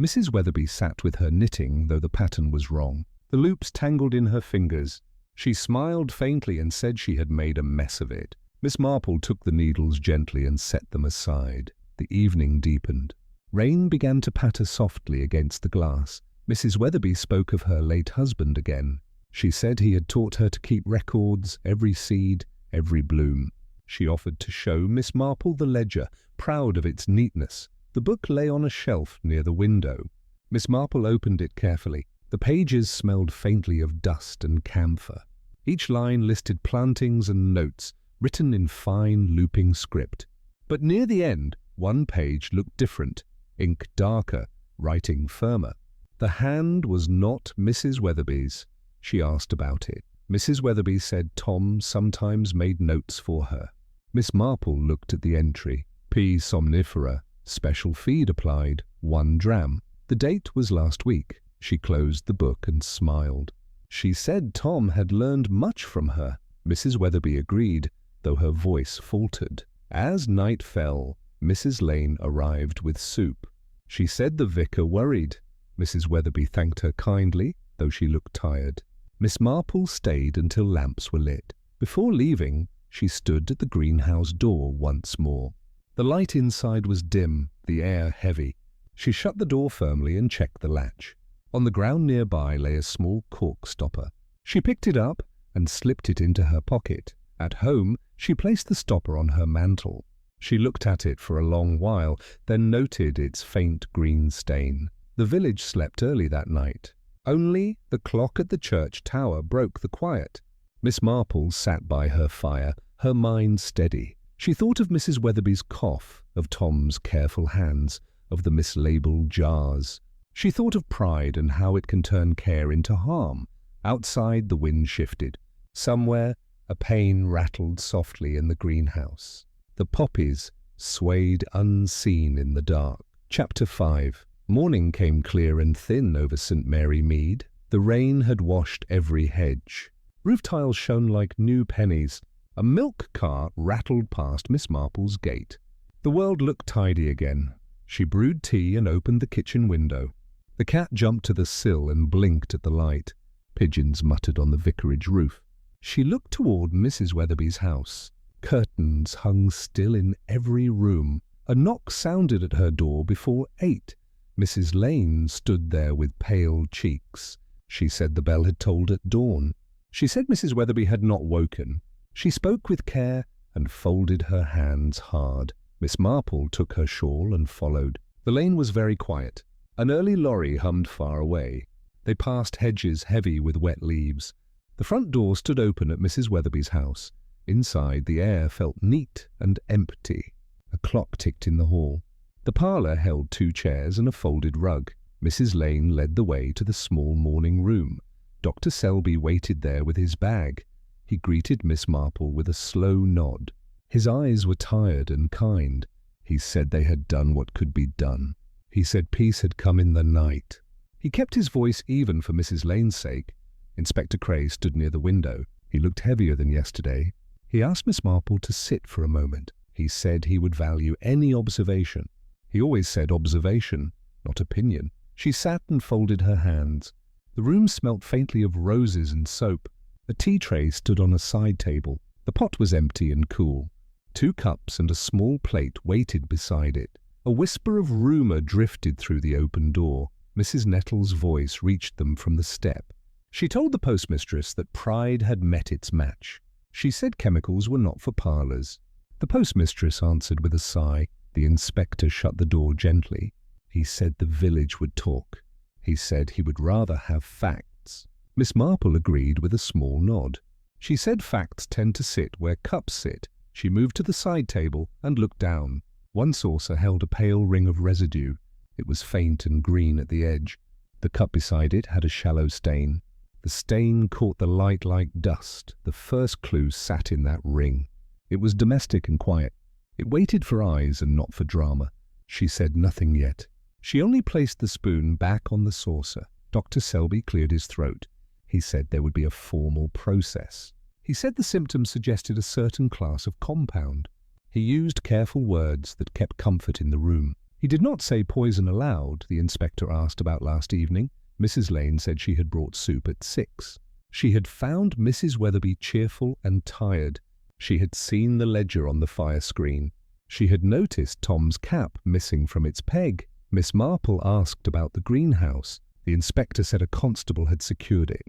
Mrs. Weatherby sat with her knitting, though the pattern was wrong. The loops tangled in her fingers. She smiled faintly and said she had made a mess of it. Miss Marple took the needles gently and set them aside. The evening deepened. Rain began to patter softly against the glass. Mrs. Weatherby spoke of her late husband again. She said he had taught her to keep records, every seed, every bloom. She offered to show Miss Marple the ledger, proud of its neatness. The book lay on a shelf near the window. Miss Marple opened it carefully. The pages smelled faintly of dust and camphor. Each line listed plantings and notes, written in fine, looping script. But near the end, one page looked different, ink darker, writing firmer. The hand was not Mrs. Weatherby's. She asked about it. Mrs. Weatherby said Tom sometimes made notes for her. Miss Marple looked at the entry. P. somnifera, special feed applied, 1 dram. The date was last week. She closed the book and smiled. She said Tom had learned much from her. Mrs. Weatherby agreed, though her voice faltered. As night fell, Mrs. Lane arrived with soup. She said the vicar worried. Mrs. Weatherby thanked her kindly, though she looked tired. Miss Marple stayed until lamps were lit. Before leaving, she stood at the greenhouse door once more. The light inside was dim, the air heavy. She shut the door firmly and checked the latch. On the ground nearby lay a small cork stopper. She picked it up and slipped it into her pocket. At home, she placed the stopper on her mantle. She looked at it for a long while, then noted its faint green stain. The village slept early that night. Only the clock at the church tower broke the quiet. Miss Marple sat by her fire, her mind steady. She thought of Mrs. Weatherby's cough, of Tom's careful hands, of the mislabeled jars. She thought of pride and how it can turn care into harm. Outside, the wind shifted. Somewhere, a pane rattled softly in the greenhouse. The poppies swayed unseen in the dark. Chapter 5. Morning came clear and thin over St. Mary Mead. The rain had washed every hedge. Roof tiles shone like new pennies. A milk cart rattled past Miss Marple's gate. The world looked tidy again. She brewed tea and opened the kitchen window. The cat jumped to the sill and blinked at the light. Pigeons muttered on the vicarage roof. She looked toward Mrs. Weatherby's house. Curtains hung still in every room. A knock sounded at her door before 8. Mrs. Lane stood there with pale cheeks. She said the bell had tolled at dawn. She said Mrs. Weatherby had not woken. She spoke with care and folded her hands hard. Miss Marple took her shawl and followed. The lane was very quiet. An early lorry hummed far away. They passed hedges heavy with wet leaves. The front door stood open at Mrs. Weatherby's house. Inside, the air felt neat and empty. A clock ticked in the hall. The parlour held 2 chairs and a folded rug. Mrs. Lane led the way to the small morning room. Dr. Selby waited there with his bag. He greeted Miss Marple with a slow nod. His eyes were tired and kind. He said they had done what could be done. He said peace had come in the night. He kept his voice even for Mrs. Lane's sake. Inspector Cray stood near the window. He looked heavier than yesterday. He asked Miss Marple to sit for a moment. He said he would value any observation. He always said observation, not opinion. She sat and folded her hands. The room smelt faintly of roses and soap. A tea tray stood on a side table. The pot was empty and cool. 2 cups and a small plate waited beside it. A whisper of rumour drifted through the open door. Mrs. Nettle's voice reached them from the step. She told the postmistress that pride had met its match. She said chemicals were not for parlours. The postmistress answered with a sigh. The inspector shut the door gently. He said the village would talk. He said he would rather have facts. Miss Marple agreed with a small nod. She said facts tend to sit where cups sit. She moved to the side table and looked down. One saucer held a pale ring of residue. It was faint and green at the edge. The cup beside it had a shallow stain. The stain caught the light like dust. The first clue sat in that ring. It was domestic and quiet. It waited for eyes and not for drama. She said nothing yet. She only placed the spoon back on the saucer. Dr. Selby cleared his throat. He said there would be a formal process. He said the symptoms suggested a certain class of compound. He used careful words that kept comfort in the room. He did not say poison aloud. The inspector asked about last evening. Mrs. Lane said she had brought soup at 6. She had found Mrs. Weatherby cheerful and tired. She had seen the ledger on the fire screen. She had noticed Tom's cap missing from its peg. Miss Marple asked about the greenhouse. The inspector said a constable had secured it.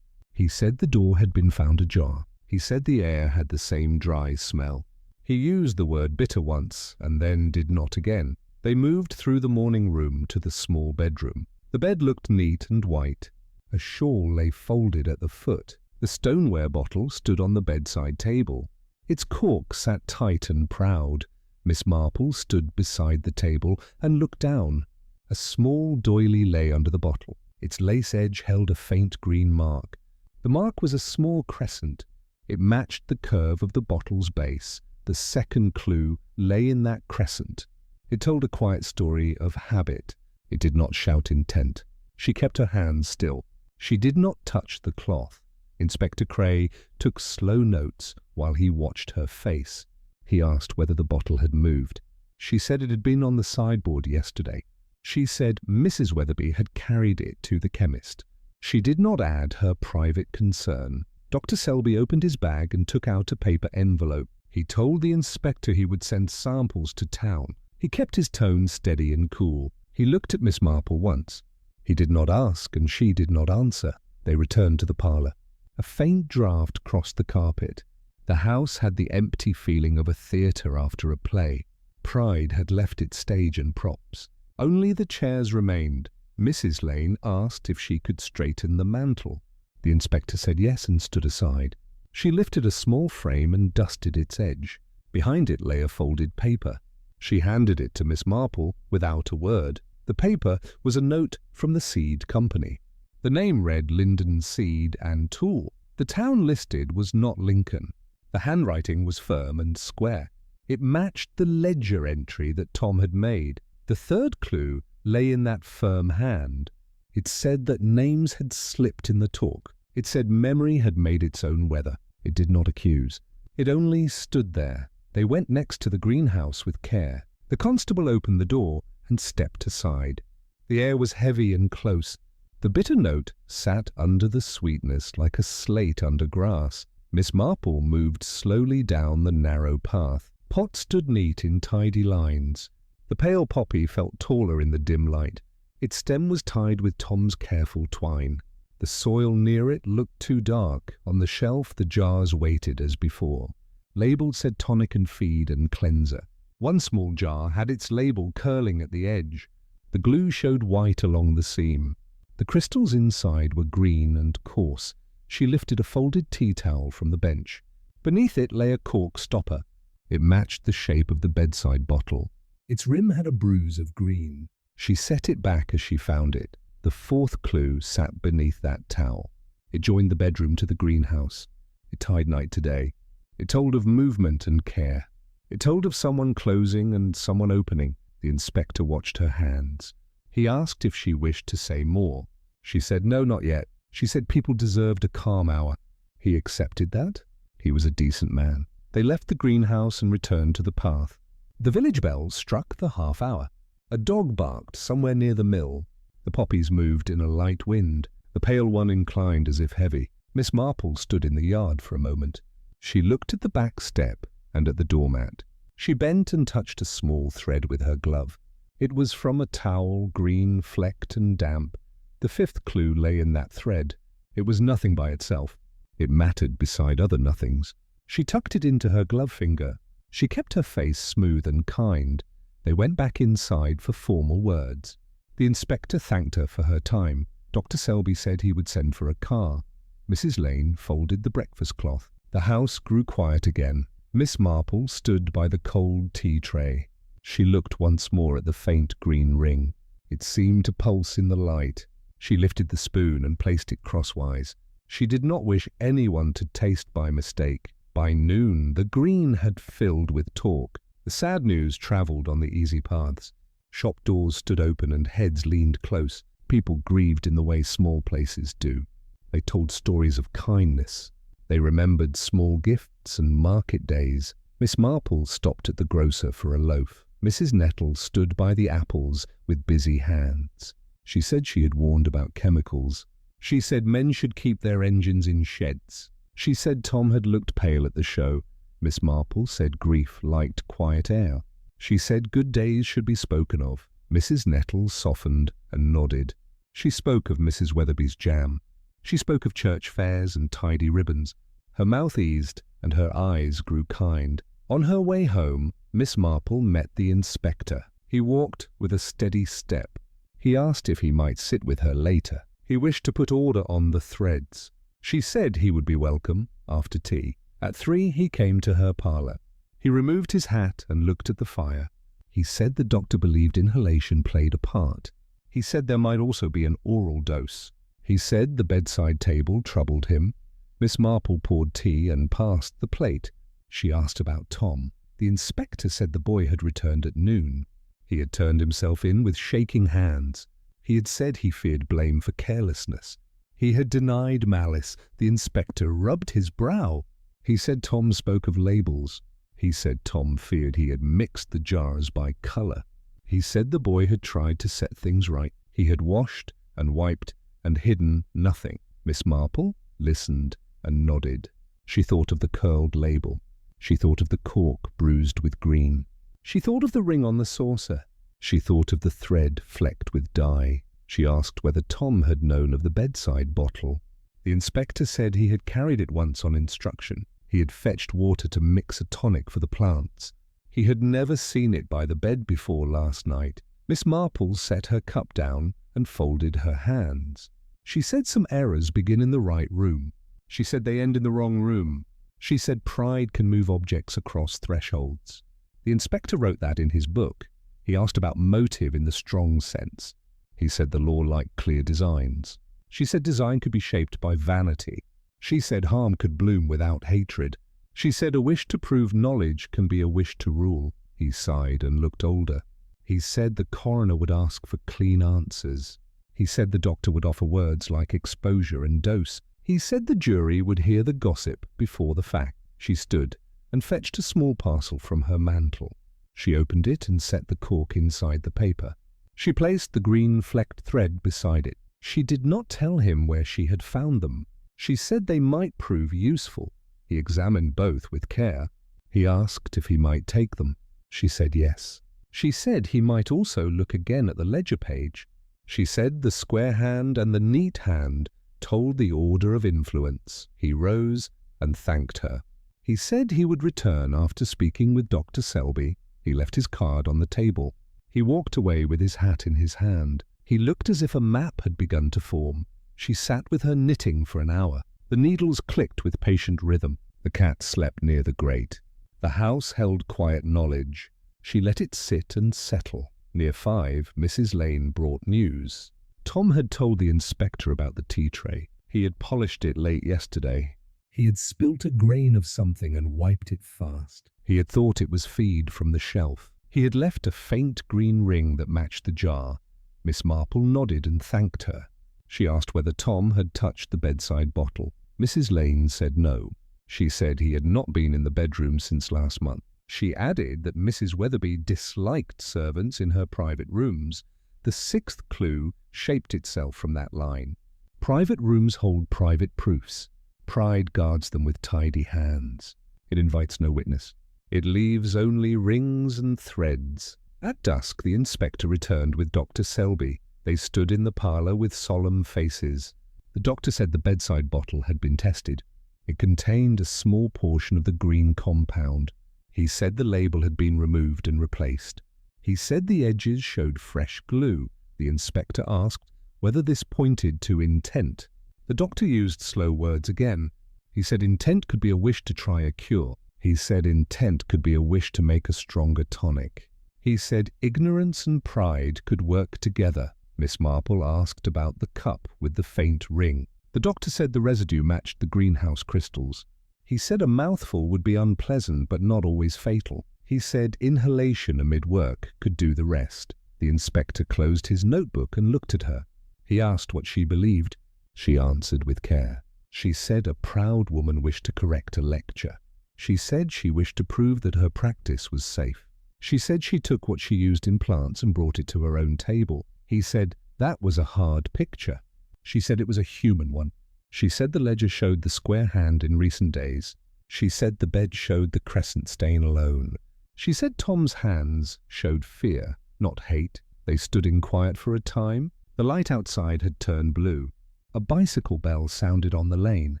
He said the door had been found ajar. He said the air had the same dry smell. He used the word bitter once, and then did not again. They moved through the morning room to the small bedroom. The bed looked neat and white. A shawl lay folded at the foot. The stoneware bottle stood on the bedside table. Its cork sat tight and proud. Miss Marple stood beside the table and looked down. A small doily lay under the bottle. Its lace edge held a faint green mark. The mark was a small crescent. It matched the curve of the bottle's base. The second clue lay in that crescent. It told a quiet story of habit. It did not shout intent. She kept her hands still. She did not touch the cloth. Inspector Cray took slow notes while he watched her face. He asked whether the bottle had moved. She said it had been on the sideboard yesterday. She said Mrs. Weatherby had carried it to the chemist. She did not add her private concern. Dr. Selby opened his bag and took out a paper envelope. He told the inspector he would send samples to town. He kept his tone steady and cool. He looked at Miss Marple once. He did not ask, and she did not answer. They returned to the parlour. A faint draught crossed the carpet. The house had the empty feeling of a theatre after a play. Pride had left its stage and props. Only the chairs remained. Mrs. Lane asked if she could straighten the mantel. The inspector said yes and stood aside. She lifted a small frame and dusted its edge. Behind it lay a folded paper. She handed it to Miss Marple without a word. The paper was a note from the Seed Company. The name read Linden Seed and Tool. The town listed was not Lincoln. The handwriting was firm and square. It matched the ledger entry that Tom had made. The third clue lay in that firm hand. It said that names had slipped in the talk. It said memory had made its own weather. It did not accuse. It only stood there. They went next to the greenhouse with care. The constable opened the door and stepped aside. The air was heavy and close. The bitter note sat under the sweetness like a slate under grass. Miss Marple moved slowly down the narrow path. Pot stood neat in tidy lines. The pale poppy felt taller in the dim light. Its stem was tied with Tom's careful twine. The soil near it looked too dark. On the shelf the jars waited as before. Labels said tonic and feed and cleanser. One small jar had its label curling at the edge. The glue showed white along the seam. The crystals inside were green and coarse. She lifted a folded tea towel from the bench. Beneath it lay a cork stopper. It matched the shape of the bedside bottle. Its rim had a bruise of green. She set it back as she found it. The fourth clue sat beneath that towel. It joined the bedroom to the greenhouse. It tied night to day. It told of movement and care. It told of someone closing and someone opening. The inspector watched her hands. He asked if she wished to say more. She said no, not yet. She said people deserved a calm hour. He accepted that. He was a decent man. They left the greenhouse and returned to the path. The village bell struck the half hour. A dog barked somewhere near the mill. The poppies moved in a light wind. The pale one inclined as if heavy. Miss Marple stood in the yard for a moment. She looked at the back step and at the doormat. She bent and touched a small thread with her glove. It was from a towel, green, flecked and damp. The fifth clue lay in that thread. It was nothing by itself. It mattered beside other nothings. She tucked it into her glove finger. She kept her face smooth and kind. They went back inside for formal words. The inspector thanked her for her time. Dr. Selby said he would send for a car. Mrs. Lane folded the breakfast cloth. The house grew quiet again. Miss Marple stood by the cold tea tray. She looked once more at the faint green ring. It seemed to pulse in the light. She lifted the spoon and placed it crosswise. She did not wish anyone to taste by mistake. By noon, the green had filled with talk. The sad news travelled on the easy paths. Shop doors stood open and heads leaned close. People grieved in the way small places do. They told stories of kindness. They remembered small gifts and market days. Miss Marple stopped at the grocer for a loaf. Mrs. Nettle stood by the apples with busy hands. She said she had warned about chemicals. She said men should keep their engines in sheds. She said Tom had looked pale at the show. Miss Marple said grief liked quiet air. She said good days should be spoken of. Mrs. Nettle softened and nodded. She spoke of Mrs. Weatherby's jam. She spoke of church fairs and tidy ribbons. Her mouth eased and her eyes grew kind. On her way home, Miss Marple met the inspector. He walked with a steady step. He asked if he might sit with her later. He wished to put order on the threads. She said he would be welcome after tea. At 3 he came to her parlour. He removed his hat and looked at the fire. He said the doctor believed inhalation played a part. He said there might also be an oral dose. He said the bedside table troubled him. Miss Marple poured tea and passed the plate. She asked about Tom. The inspector said the boy had returned at noon. He had turned himself in with shaking hands. He had said he feared blame for carelessness. He had denied malice. The inspector rubbed his brow. He said Tom spoke of labels. He said Tom feared he had mixed the jars by colour. He said the boy had tried to set things right. He had washed and wiped and hidden nothing. Miss Marple listened and nodded. She thought of the curled label. She thought of the cork bruised with green. She thought of the ring on the saucer. She thought of the thread flecked with dye. She asked whether Tom had known of the bedside bottle. The inspector said he had carried it once on instruction. He had fetched water to mix a tonic for the plants. He had never seen it by the bed before last night. Miss Marple set her cup down and folded her hands. She said some errors begin in the right room. She said they end in the wrong room. She said pride can move objects across thresholds. The inspector wrote that in his book. He asked about motive in the strong sense. He said the law liked clear designs. She said design could be shaped by vanity. She said harm could bloom without hatred. She said a wish to prove knowledge can be a wish to rule. He sighed and looked older. He said the coroner would ask for clean answers. He said the doctor would offer words like exposure and dose. He said the jury would hear the gossip before the fact. She stood and fetched a small parcel from her mantle. She opened it and set the cork inside the paper. She placed the green flecked thread beside it. She did not tell him where she had found them. She said they might prove useful. He examined both with care. He asked if he might take them. She said yes. She said he might also look again at the ledger page. She said the square hand and the neat hand told the order of influence. He rose and thanked her. He said he would return after speaking with Dr. Selby. He left his card on the table. He walked away with his hat in his hand. He looked as if a map had begun to form. She sat with her knitting for an hour. The needles clicked with patient rhythm. The cat slept near the grate. The house held quiet knowledge. She let it sit and settle. Near 5, Mrs. Lane brought news. Tom had told the inspector about the tea tray. He had polished it late yesterday. He had spilt a grain of something and wiped it fast. He had thought it was feed from the shelf. He had left a faint green ring that matched the jar. Miss Marple nodded and thanked her. She asked whether Tom had touched the bedside bottle. Mrs. Lane said no. She said he had not been in the bedroom since last month. She added that Mrs. Weatherby disliked servants in her private rooms. The 6th clue shaped itself from that line. Private rooms hold private proofs. Pride guards them with tidy hands. It invites no witness. It leaves only rings and threads. At dusk, the inspector returned with Dr. Selby. They stood in the parlour with solemn faces. The doctor said the bedside bottle had been tested. It contained a small portion of the green compound. He said the label had been removed and replaced. He said the edges showed fresh glue. The inspector asked whether this pointed to intent. The doctor used slow words again. He said intent could be a wish to try a cure. He said intent could be a wish to make a stronger tonic. He said ignorance and pride could work together. Miss Marple asked about the cup with the faint ring. The doctor said the residue matched the greenhouse crystals. He said a mouthful would be unpleasant but not always fatal. He said inhalation amid work could do the rest. The inspector closed his notebook and looked at her. He asked what she believed. She answered with care. She said a proud woman wished to correct a lecture. She said she wished to prove that her practice was safe. She said she took what she used in plants and brought it to her own table. He said that was a hard picture. She said it was a human one. She said the ledger showed the square hand in recent days. She said the bed showed the crescent stain alone. She said Tom's hands showed fear, not hate. They stood in quiet for a time. The light outside had turned blue. A bicycle bell sounded on the lane.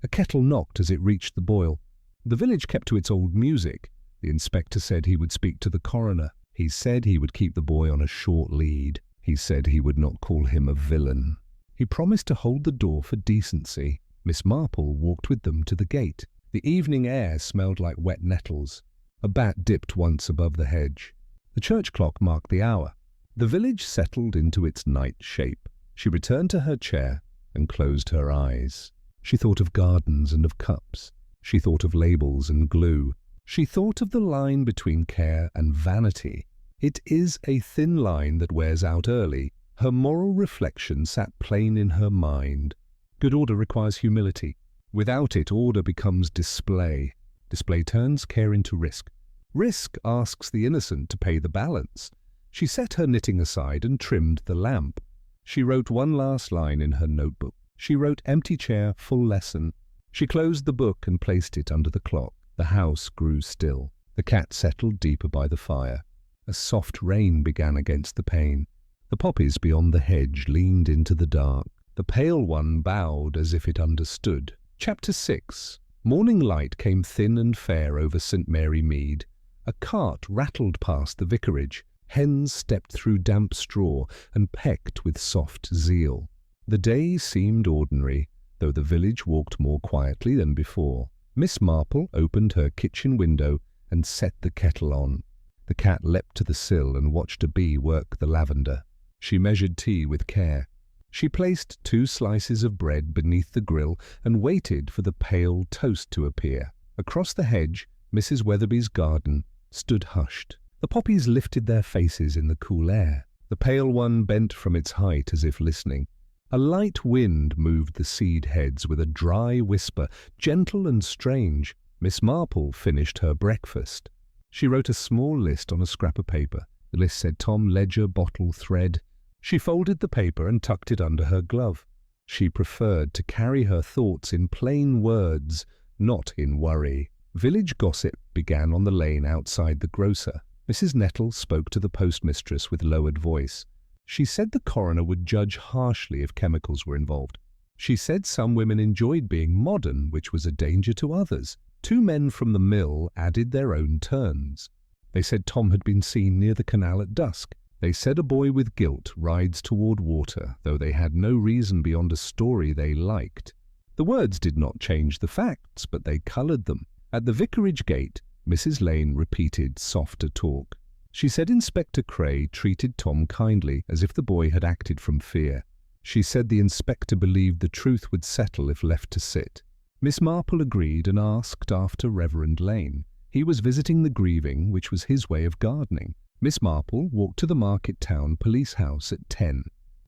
A kettle knocked as it reached the boil. The village kept to its old music. The inspector said he would speak to the coroner. He said he would keep the boy on a short lead. He said he would not call him a villain. He promised to hold the door for decency. Miss Marple walked with them to the gate. The evening air smelled like wet nettles. A bat dipped once above the hedge. The church clock marked the hour. The village settled into its night shape. She returned to her chair and closed her eyes. She thought of gardens and of cups. She thought of labels and glue. She thought of the line between care and vanity. It is a thin line that wears out early. Her moral reflection sat plain in her mind. Good order requires humility. Without it, order becomes display. Display turns care into risk. Risk asks the innocent to pay the balance. She set her knitting aside and trimmed the lamp. She wrote one last line in her notebook. She wrote empty chair, full lesson. She closed the book and placed it under the clock. The house grew still. The cat settled deeper by the fire. A soft rain began against the pane. The poppies beyond the hedge leaned into the dark. The pale one bowed as if it understood. Chapter 6. Morning light came thin and fair over St. Mary Mead. A cart rattled past the vicarage. Hens stepped through damp straw and pecked with soft zeal. The day seemed ordinary, though the village walked more quietly than before. Miss Marple opened her kitchen window and set the kettle on. The cat leapt to the sill and watched a bee work the lavender. She measured tea with care. She placed 2 slices of bread beneath the grill and waited for the pale toast to appear. Across the hedge, Mrs. Weatherby's garden stood hushed. The poppies lifted their faces in the cool air. The pale one bent from its height as if listening. A light wind moved the seed heads with a dry whisper, gentle and strange. Miss Marple finished her breakfast. She wrote a small list on a scrap of paper. The list said Tom, ledger, bottle, thread. She folded the paper and tucked it under her glove. She preferred to carry her thoughts in plain words, not in worry. Village gossip began on the lane outside the grocer. Mrs. Nettle spoke to the postmistress with lowered voice. She said the coroner would judge harshly if chemicals were involved. She said some women enjoyed being modern, which was a danger to others. 2 men from the mill added their own turns. They said Tom had been seen near the canal at dusk. They said a boy with guilt rides toward water, though they had no reason beyond a story they liked. The words did not change the facts, but they coloured them. At the vicarage gate, Mrs. Lane repeated softer talk. She said Inspector Cray treated Tom kindly, as if the boy had acted from fear. She said the inspector believed the truth would settle if left to sit. Miss Marple agreed and asked after Reverend Lane. He was visiting the grieving, which was his way of gardening. Miss Marple walked to the Market Town police house at 10.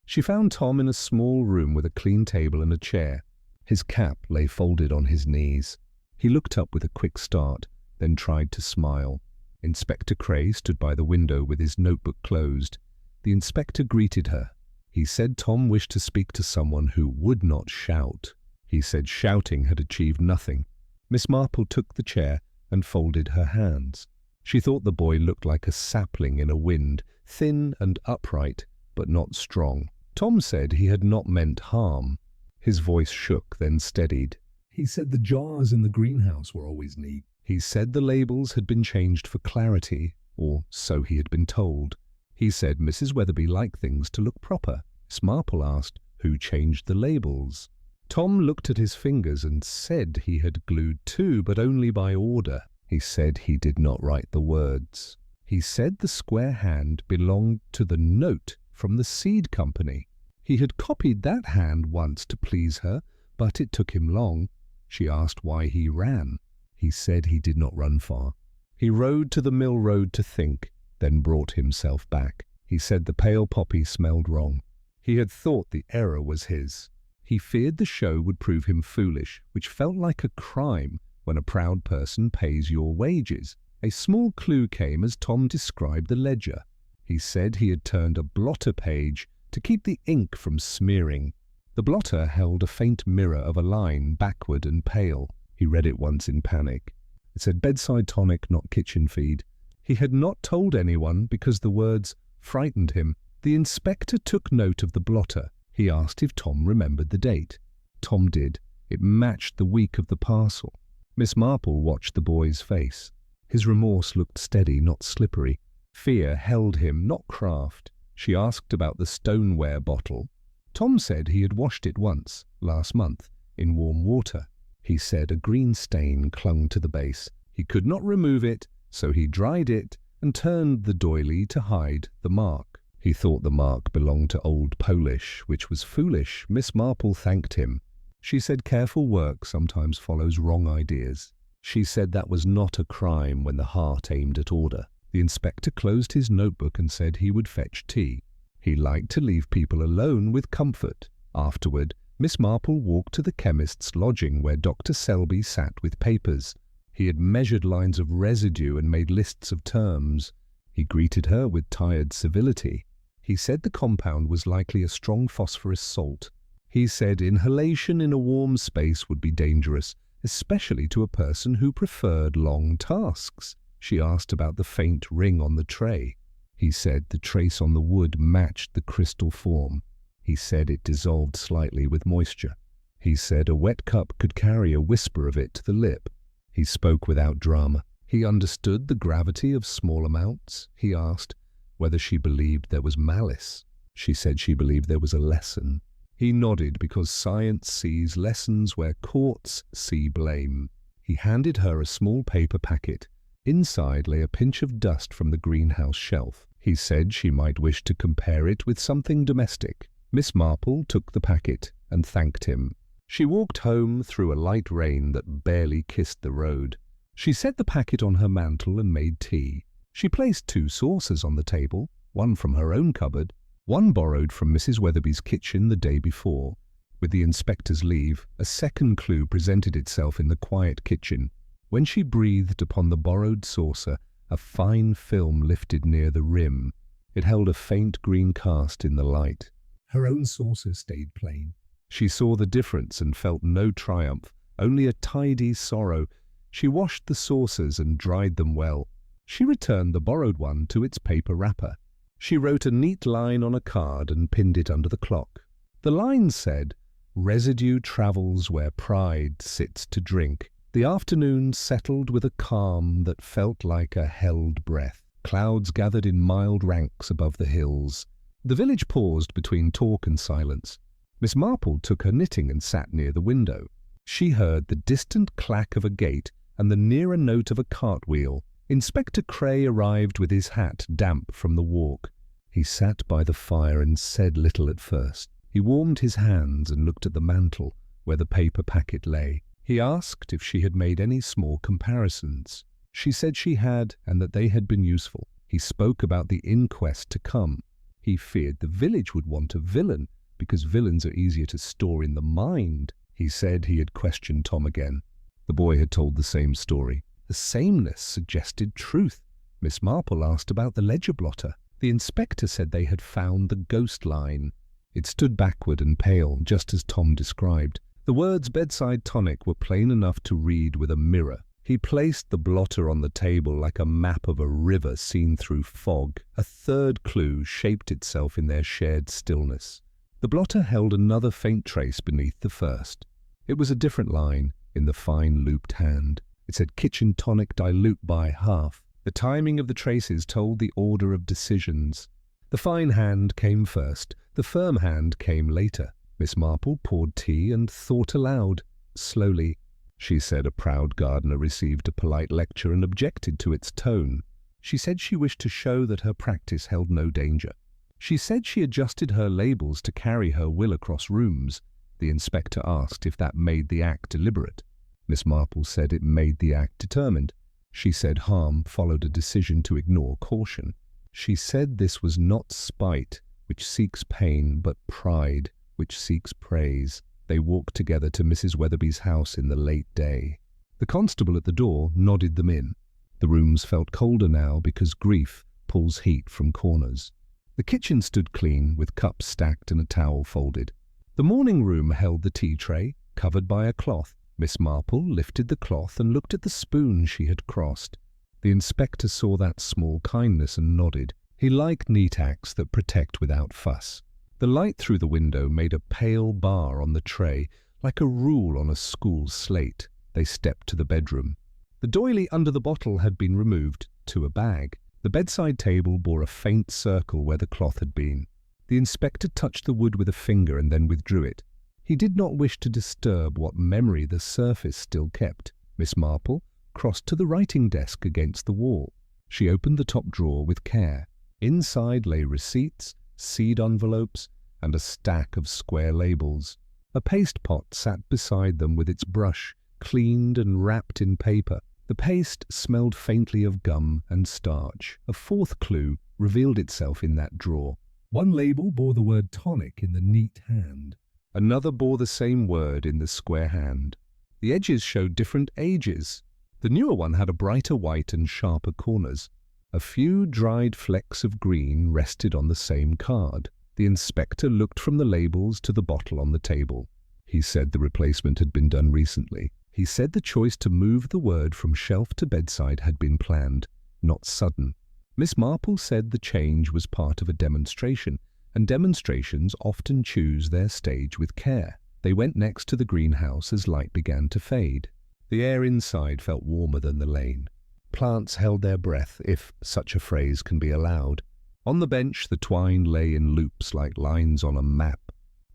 She found Tom in a small room with a clean table and a chair. His cap lay folded on his knees. He looked up with a quick start, then tried to smile. Inspector Cray stood by the window with his notebook closed. The inspector greeted her. He said Tom wished to speak to someone who would not shout. He said shouting had achieved nothing. Miss Marple took the chair and folded her hands. She thought the boy looked like a sapling in a wind, thin and upright, but not strong. Tom said he had not meant harm. His voice shook, then steadied. He said the jars in the greenhouse were always neat. He said the labels had been changed for clarity, or so he had been told. He said Mrs. Weatherby liked things to look proper. Miss Marple asked who changed the labels. Tom looked at his fingers and said he had glued 2, but only by order. He said he did not write the words. He said the square hand belonged to the note from the seed company. He had copied that hand once to please her, but it took him long. She asked why he ran. He said he did not run far. He rode to the mill road to think, then brought himself back. He said the pale poppy smelled wrong. He had thought the error was his. He feared the show would prove him foolish, which felt like a crime when a proud person pays your wages. A small clue came as Tom described the ledger. He said he had turned a blotter page to keep the ink from smearing. The blotter held a faint mirror of a line, backward and pale. He read it once in panic. It said bedside tonic, not kitchen feed. He had not told anyone because the words frightened him. The inspector took note of the blotter. He asked if Tom remembered the date. Tom did. It matched the week of the parcel. Miss Marple watched the boy's face. His remorse looked steady, not slippery. Fear held him, not craft. She asked about the stoneware bottle. Tom said he had washed it once, last month, in warm water. He said a green stain clung to the base. He could not remove it, so he dried it and turned the doily to hide the mark. He thought the mark belonged to Old Polish, which was foolish. Miss Marple thanked him. She said careful work sometimes follows wrong ideas. She said that was not a crime when the heart aimed at order. The inspector closed his notebook and said he would fetch tea. He liked to leave people alone with comfort. Afterward, Miss Marple walked to the chemist's lodging where Dr. Selby sat with papers. He had measured lines of residue and made lists of terms. He greeted her with tired civility. He said the compound was likely a strong phosphorus salt. He said inhalation in a warm space would be dangerous, especially to a person who preferred long tasks. She asked about the faint ring on the tray. He said the trace on the wood matched the crystal form. He said it dissolved slightly with moisture. He said a wet cup could carry a whisper of it to the lip. He spoke without drama. He understood the gravity of small amounts. He asked, whether she believed there was malice. She said she believed there was a lesson. He nodded because science sees lessons where courts see blame. He handed her a small paper packet. Inside lay a pinch of dust from the greenhouse shelf. He said she might wish to compare it with something domestic. Miss Marple took the packet and thanked him. She walked home through a light rain that barely kissed the road. She set the packet on her mantel and made tea. She placed 2 saucers on the table, one from her own cupboard, one borrowed from Mrs. Weatherby's kitchen the day before. With the inspector's leave, a second clue presented itself in the quiet kitchen. When she breathed upon the borrowed saucer, a fine film lifted near the rim. It held a faint green cast in the light. Her own saucer stayed plain. She saw the difference and felt no triumph, only a tidy sorrow. She washed the saucers and dried them well. She returned the borrowed one to its paper wrapper. She wrote a neat line on a card and pinned it under the clock. The line said, "Residue travels where pride sits to drink." The afternoon settled with a calm that felt like a held breath. Clouds gathered in mild ranks above the hills. The village paused between talk and silence. Miss Marple took her knitting and sat near the window. She heard the distant clack of a gate and the nearer note of a cartwheel. Inspector Cray arrived with his hat damp from the walk. He sat by the fire and said little at first. He warmed his hands and looked at the mantel where the paper packet lay. He asked if she had made any small comparisons. She said she had, and that they had been useful. He spoke about the inquest to come. He feared the village would want a villain, because villains are easier to store in the mind. He said he had questioned Tom again. The boy had told the same story. The sameness suggested truth. Miss Marple asked about the ledger blotter. The inspector said they had found the ghost line. It stood backward and pale, just as Tom described. The words bedside tonic were plain enough to read with a mirror. He placed the blotter on the table like a map of a river seen through fog. A third clue shaped itself in their shared stillness. The blotter held another faint trace beneath the first. It was a different line in the fine looped hand. It said kitchen tonic dilute by half. The timing of the traces told the order of decisions. The fine hand came first. The firm hand came later. Miss Marple poured tea and thought aloud. Slowly, she said a proud gardener received a polite lecture and objected to its tone. She said she wished to show that her practice held no danger. She said she adjusted her labels to carry her will across rooms. The inspector asked if that made the act deliberate. Miss Marple said it made the act determined. She said harm followed a decision to ignore caution. She said this was not spite, which seeks pain, but pride, which seeks praise. They walked together to Mrs. Weatherby's house in the late day. The constable at the door nodded them in. The rooms felt colder now because grief pulls heat from corners. The kitchen stood clean, with cups stacked and a towel folded. The morning room held the tea tray, covered by a cloth. Miss Marple lifted the cloth and looked at the spoon she had crossed. The inspector saw that small kindness and nodded. He liked neat acts that protect without fuss. The light through the window made a pale bar on the tray, like a rule on a school slate. They stepped to the bedroom. The doily under the bottle had been removed to a bag. The bedside table bore a faint circle where the cloth had been. The inspector touched the wood with a finger and then withdrew it. He did not wish to disturb what memory the surface still kept. Miss Marple crossed to the writing desk against the wall. She opened the top drawer with care. Inside lay receipts, seed envelopes, and a stack of square labels. A paste pot sat beside them with its brush, cleaned and wrapped in paper. The paste smelled faintly of gum and starch. A fourth clue revealed itself in that drawer. One label bore the word tonic in the neat hand. Another bore the same word in the square hand. The edges showed different ages. The newer one had a brighter white and sharper corners. A few dried flecks of green rested on the same card. The inspector looked from the labels to the bottle on the table. He said the replacement had been done recently. He said the choice to move the word from shelf to bedside had been planned, not sudden. Miss Marple said the change was part of a demonstration, and demonstrations often choose their stage with care. They went next to the greenhouse as light began to fade. The air inside felt warmer than the lane. Plants held their breath, if such a phrase can be allowed. On the bench the twine lay in loops like lines on a map.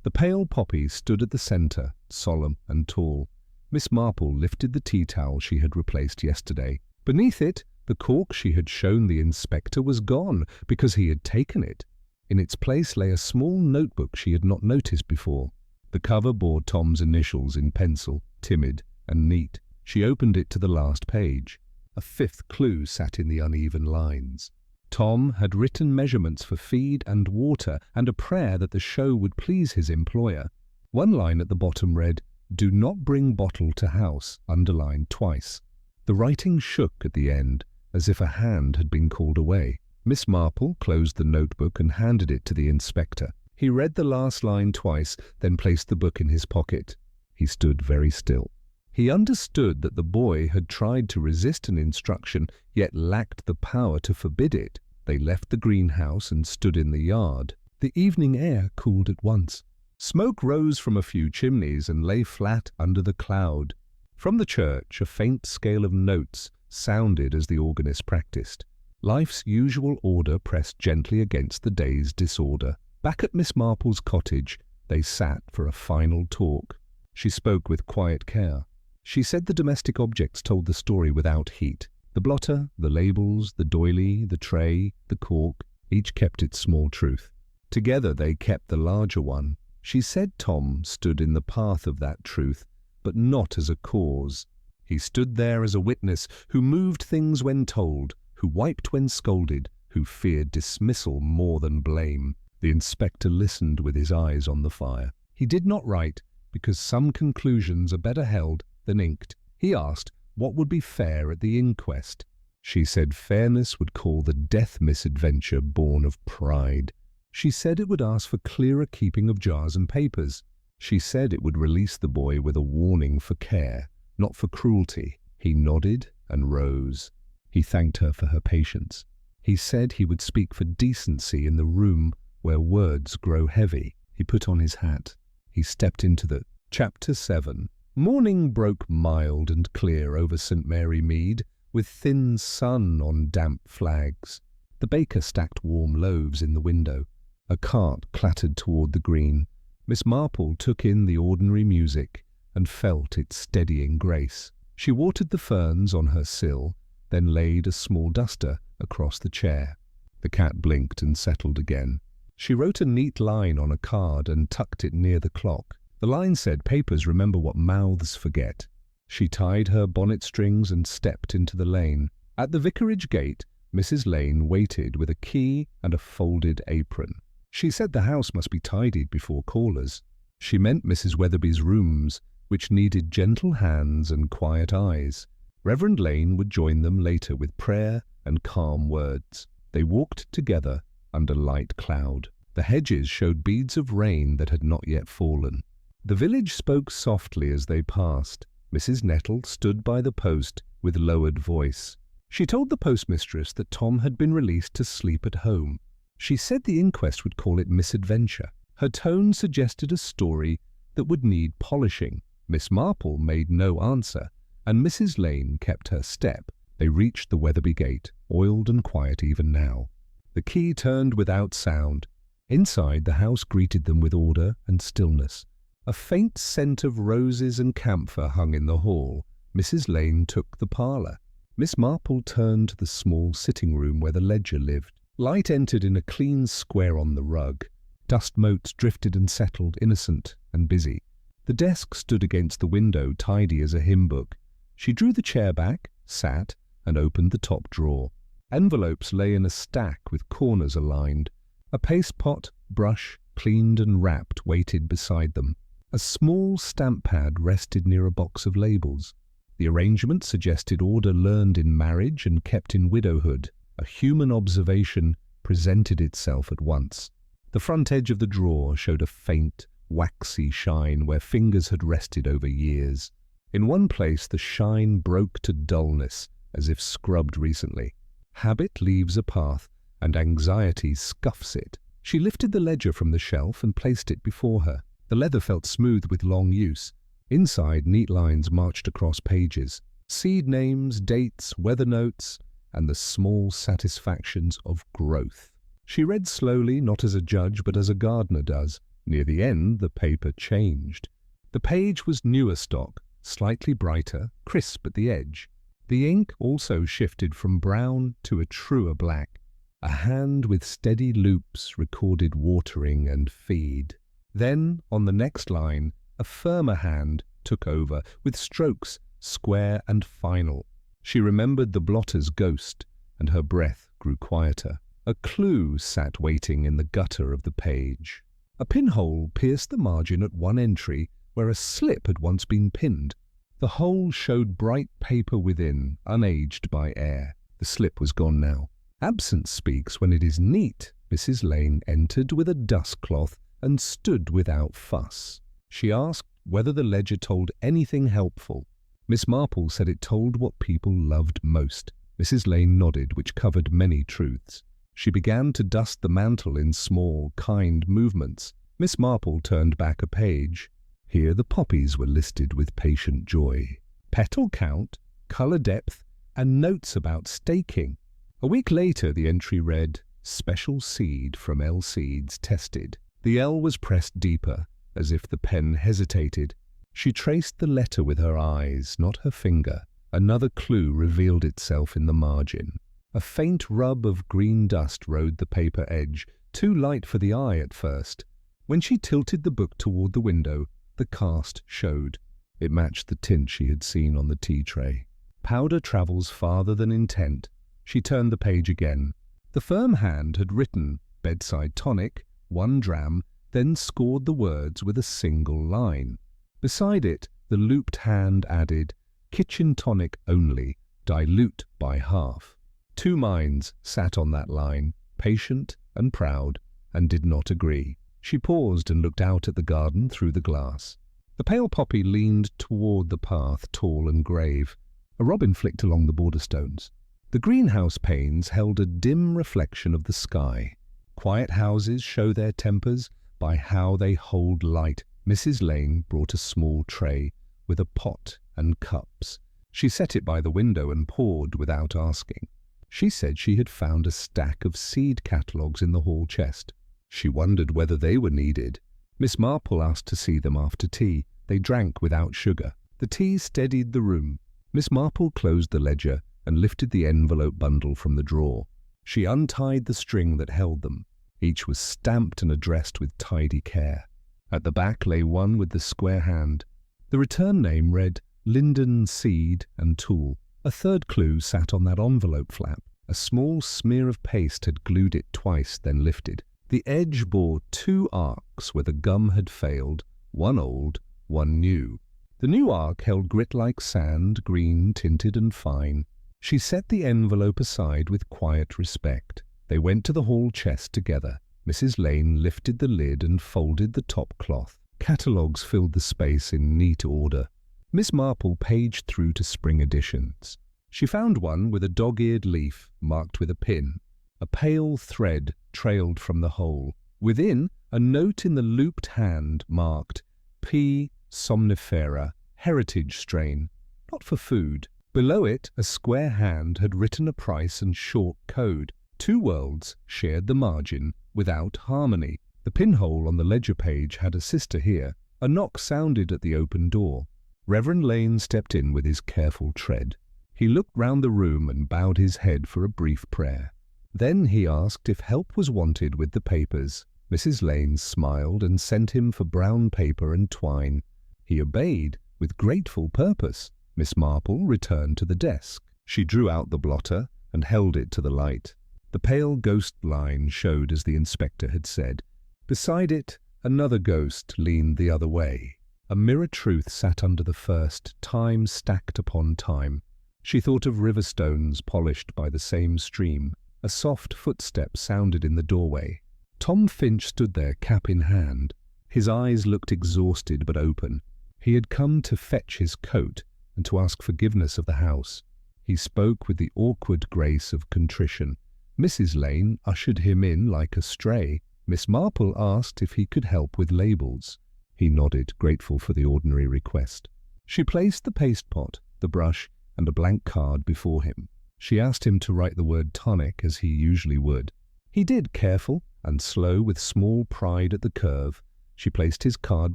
The pale poppy stood at the centre, solemn and tall. Miss Marple lifted the tea towel she had replaced yesterday. Beneath it, the cork she had shown the inspector was gone, because he had taken it. In its place lay a small notebook she had not noticed before. The cover bore Tom's initials in pencil, timid and neat. She opened it to the last page. A fifth clue sat in the uneven lines. Tom had written measurements for feed and water and a prayer that the show would please his employer. One line at the bottom read, "Do not bring bottle to house," underlined twice. The writing shook at the end, as if a hand had been called away. Miss Marple closed the notebook and handed it to the inspector. He read the last line twice, then placed the book in his pocket. He stood very still. He understood that the boy had tried to resist an instruction, yet lacked the power to forbid it. They left the greenhouse and stood in the yard. The evening air cooled at once. Smoke rose from a few chimneys and lay flat under the cloud. From the church, a faint scale of notes sounded as the organist practiced. Life's usual order pressed gently against the day's disorder. Back at Miss Marple's cottage, they sat for a final talk. She spoke with quiet care. She said the domestic objects told the story without heat. The blotter, the labels, the doily, the tray, the cork, each kept its small truth. Together they kept the larger one. She said Tom stood in the path of that truth, but not as a cause. He stood there as a witness who moved things when told, who wiped when scolded, who feared dismissal more than blame. The inspector listened with his eyes on the fire. He did not write, because some conclusions are better held than inked. He asked what would be fair at the inquest. She said fairness would call the death misadventure born of pride. She said it would ask for clearer keeping of jars and papers. She said it would release the boy with a warning for care, not for cruelty. He nodded and rose. He thanked her for her patience. He said he would speak for decency in the room where words grow heavy. He put on his hat. He stepped into the Chapter 7. Morning broke mild and clear over St. Mary Mead, with thin sun on damp flags. The baker stacked warm loaves in the window. A cart clattered toward the green. Miss Marple took in the ordinary music and felt its steadying grace. She watered the ferns on her sill, then laid a small duster across the chair. The cat blinked and settled again. She wrote a neat line on a card and tucked it near the clock. The line said, "Papers remember what mouths forget." She tied her bonnet strings and stepped into the lane. At the vicarage gate, Mrs. Lane waited with a key and a folded apron. She said the house must be tidied before callers. She meant Mrs. Weatherby's rooms, which needed gentle hands and quiet eyes. Reverend Lane would join them later with prayer and calm words. They walked together under light cloud. The hedges showed beads of rain that had not yet fallen. The village spoke softly as they passed. Mrs. Nettle stood by the post with lowered voice. She told the postmistress that Tom had been released to sleep at home. She said the inquest would call it misadventure. Her tone suggested a story that would need polishing. Miss Marple made no answer, and Mrs. Lane kept her step. They reached the Weatherby gate, oiled and quiet even now. The key turned without sound. Inside, the house greeted them with order and stillness. A faint scent of roses and camphor hung in the hall. Mrs. Lane took the parlour. Miss Marple turned to the small sitting room where the ledger lived. Light entered in a clean square on the rug. Dust motes drifted and settled, innocent and busy. The desk stood against the window, tidy as a hymn book. She drew the chair back, sat, and opened the top drawer. Envelopes lay in a stack with corners aligned. A paste pot, brush, cleaned and wrapped, waited beside them. A small stamp pad rested near a box of labels. The arrangement suggested order learned in marriage and kept in widowhood. A human observation presented itself at once. The front edge of the drawer showed a faint, waxy shine where fingers had rested over years. In one place the shine broke to dullness, as if scrubbed recently. Habit leaves a path, and anxiety scuffs it. She lifted the ledger from the shelf and placed it before her. The leather felt smooth with long use. Inside, neat lines marched across pages. Seed names, dates, weather notes, and the small satisfactions of growth. She read slowly, not as a judge but as a gardener does. Near the end, the paper changed. The page was newer stock, slightly brighter, crisp at the edge. The ink also shifted from brown to a truer black. A hand with steady loops recorded watering and feed. Then, on the next line, a firmer hand took over, with strokes square and final. She remembered the blotter's ghost, and her breath grew quieter. A clue sat waiting in the gutter of the page. A pinhole pierced the margin at one entry where a slip had once been pinned. The hole showed bright paper within, unaged by air. The slip was gone now. Absence speaks when it is neat. Mrs. Lane entered with a dust cloth and stood without fuss. She asked whether the ledger told anything helpful. Miss Marple said it told what people loved most. Mrs. Lane nodded, which covered many truths. She began to dust the mantel in small, kind movements. Miss Marple turned back a page. Here the poppies were listed with patient joy. Petal count, colour depth, and notes about staking. A week later the entry read, "Special seed from L seeds tested." The L was pressed deeper, as if the pen hesitated. She traced the letter with her eyes, not her finger. Another clue revealed itself in the margin. A faint rub of green dust rode the paper edge, too light for the eye at first. When she tilted the book toward the window, the cast showed. It matched the tint she had seen on the tea tray. Powder travels farther than intent. She turned the page again. The firm hand had written bedside tonic, 1 dram, then scored the words with a single line. Beside it, the looped hand added, kitchen tonic only, dilute by half. Two minds sat on that line, patient and proud, and did not agree. She paused and looked out at the garden through the glass. The pale poppy leaned toward the path, tall and grave. A robin flicked along the border stones. The greenhouse panes held a dim reflection of the sky. Quiet houses show their tempers by how they hold light. Mrs. Lane brought a small tray with a pot and cups. She set it by the window and poured without asking. She said she had found a stack of seed catalogues in the hall chest. She wondered whether they were needed. Miss Marple asked to see them after tea. They drank without sugar. The tea steadied the room. Miss Marple closed the ledger and lifted the envelope bundle from the drawer. She untied the string that held them. Each was stamped and addressed with tidy care. At the back lay one with the square hand. The return name read Linden Seed and Tool. A third clue sat on that envelope flap. A small smear of paste had glued it twice, then lifted. The edge bore 2 arcs where the gum had failed, one old, one new. The new arc held grit-like sand, green, tinted and fine. She set the envelope aside with quiet respect. They went to the hall chest together. Mrs. Lane lifted the lid and folded the top cloth. Catalogues filled the space in neat order. Miss Marple paged through to spring editions. She found one with a dog-eared leaf marked with a pin. A pale thread trailed from the hole. Within, a note in the looped hand marked P. somnifera, heritage strain, not for food. Below it, a square hand had written a price and short code. 2 worlds shared the margin without harmony. The pinhole on the ledger page had a sister here. A knock sounded at the open door. Reverend Lane stepped in with his careful tread. He looked round the room and bowed his head for a brief prayer. Then he asked if help was wanted with the papers. Mrs. Lane smiled and sent him for brown paper and twine. He obeyed with grateful purpose. Miss Marple returned to the desk. She drew out the blotter and held it to the light. The pale ghost line showed as the inspector had said. Beside it, another ghost leaned the other way. A mirror truth sat under the first, time stacked upon time. She thought of river stones polished by the same stream. A soft footstep sounded in the doorway. Tom Finch stood there, cap in hand. His eyes looked exhausted but open. He had come to fetch his coat and to ask forgiveness of the house. He spoke with the awkward grace of contrition. Mrs. Lane ushered him in like a stray. Miss Marple asked if he could help with labels. He nodded, grateful for the ordinary request. She placed the paste pot, the brush, and a blank card before him. She asked him to write the word tonic as he usually would. He did, careful and slow with small pride at the curve. She placed his card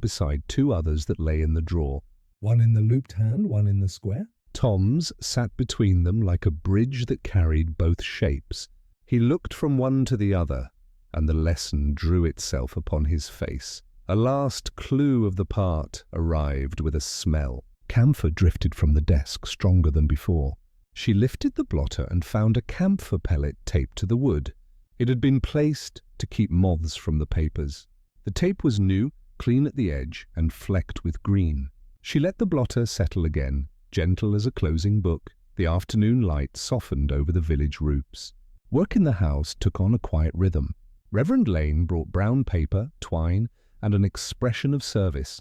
beside two others that lay in the drawer. One in the looped hand, one in the square. Tom's sat between them like a bridge that carried both shapes. He looked from one to the other, and the lesson drew itself upon his face. A last clue of the part arrived with a smell. Camphor drifted from the desk, stronger than before. She lifted the blotter and found a camphor pellet taped to the wood. It had been placed to keep moths from the papers. The tape was new, clean at the edge, and flecked with green. She let the blotter settle again, gentle as a closing book. The afternoon light softened over the village roofs. Work in the house took on a quiet rhythm. Reverend Lane brought brown paper, twine, and an expression of service.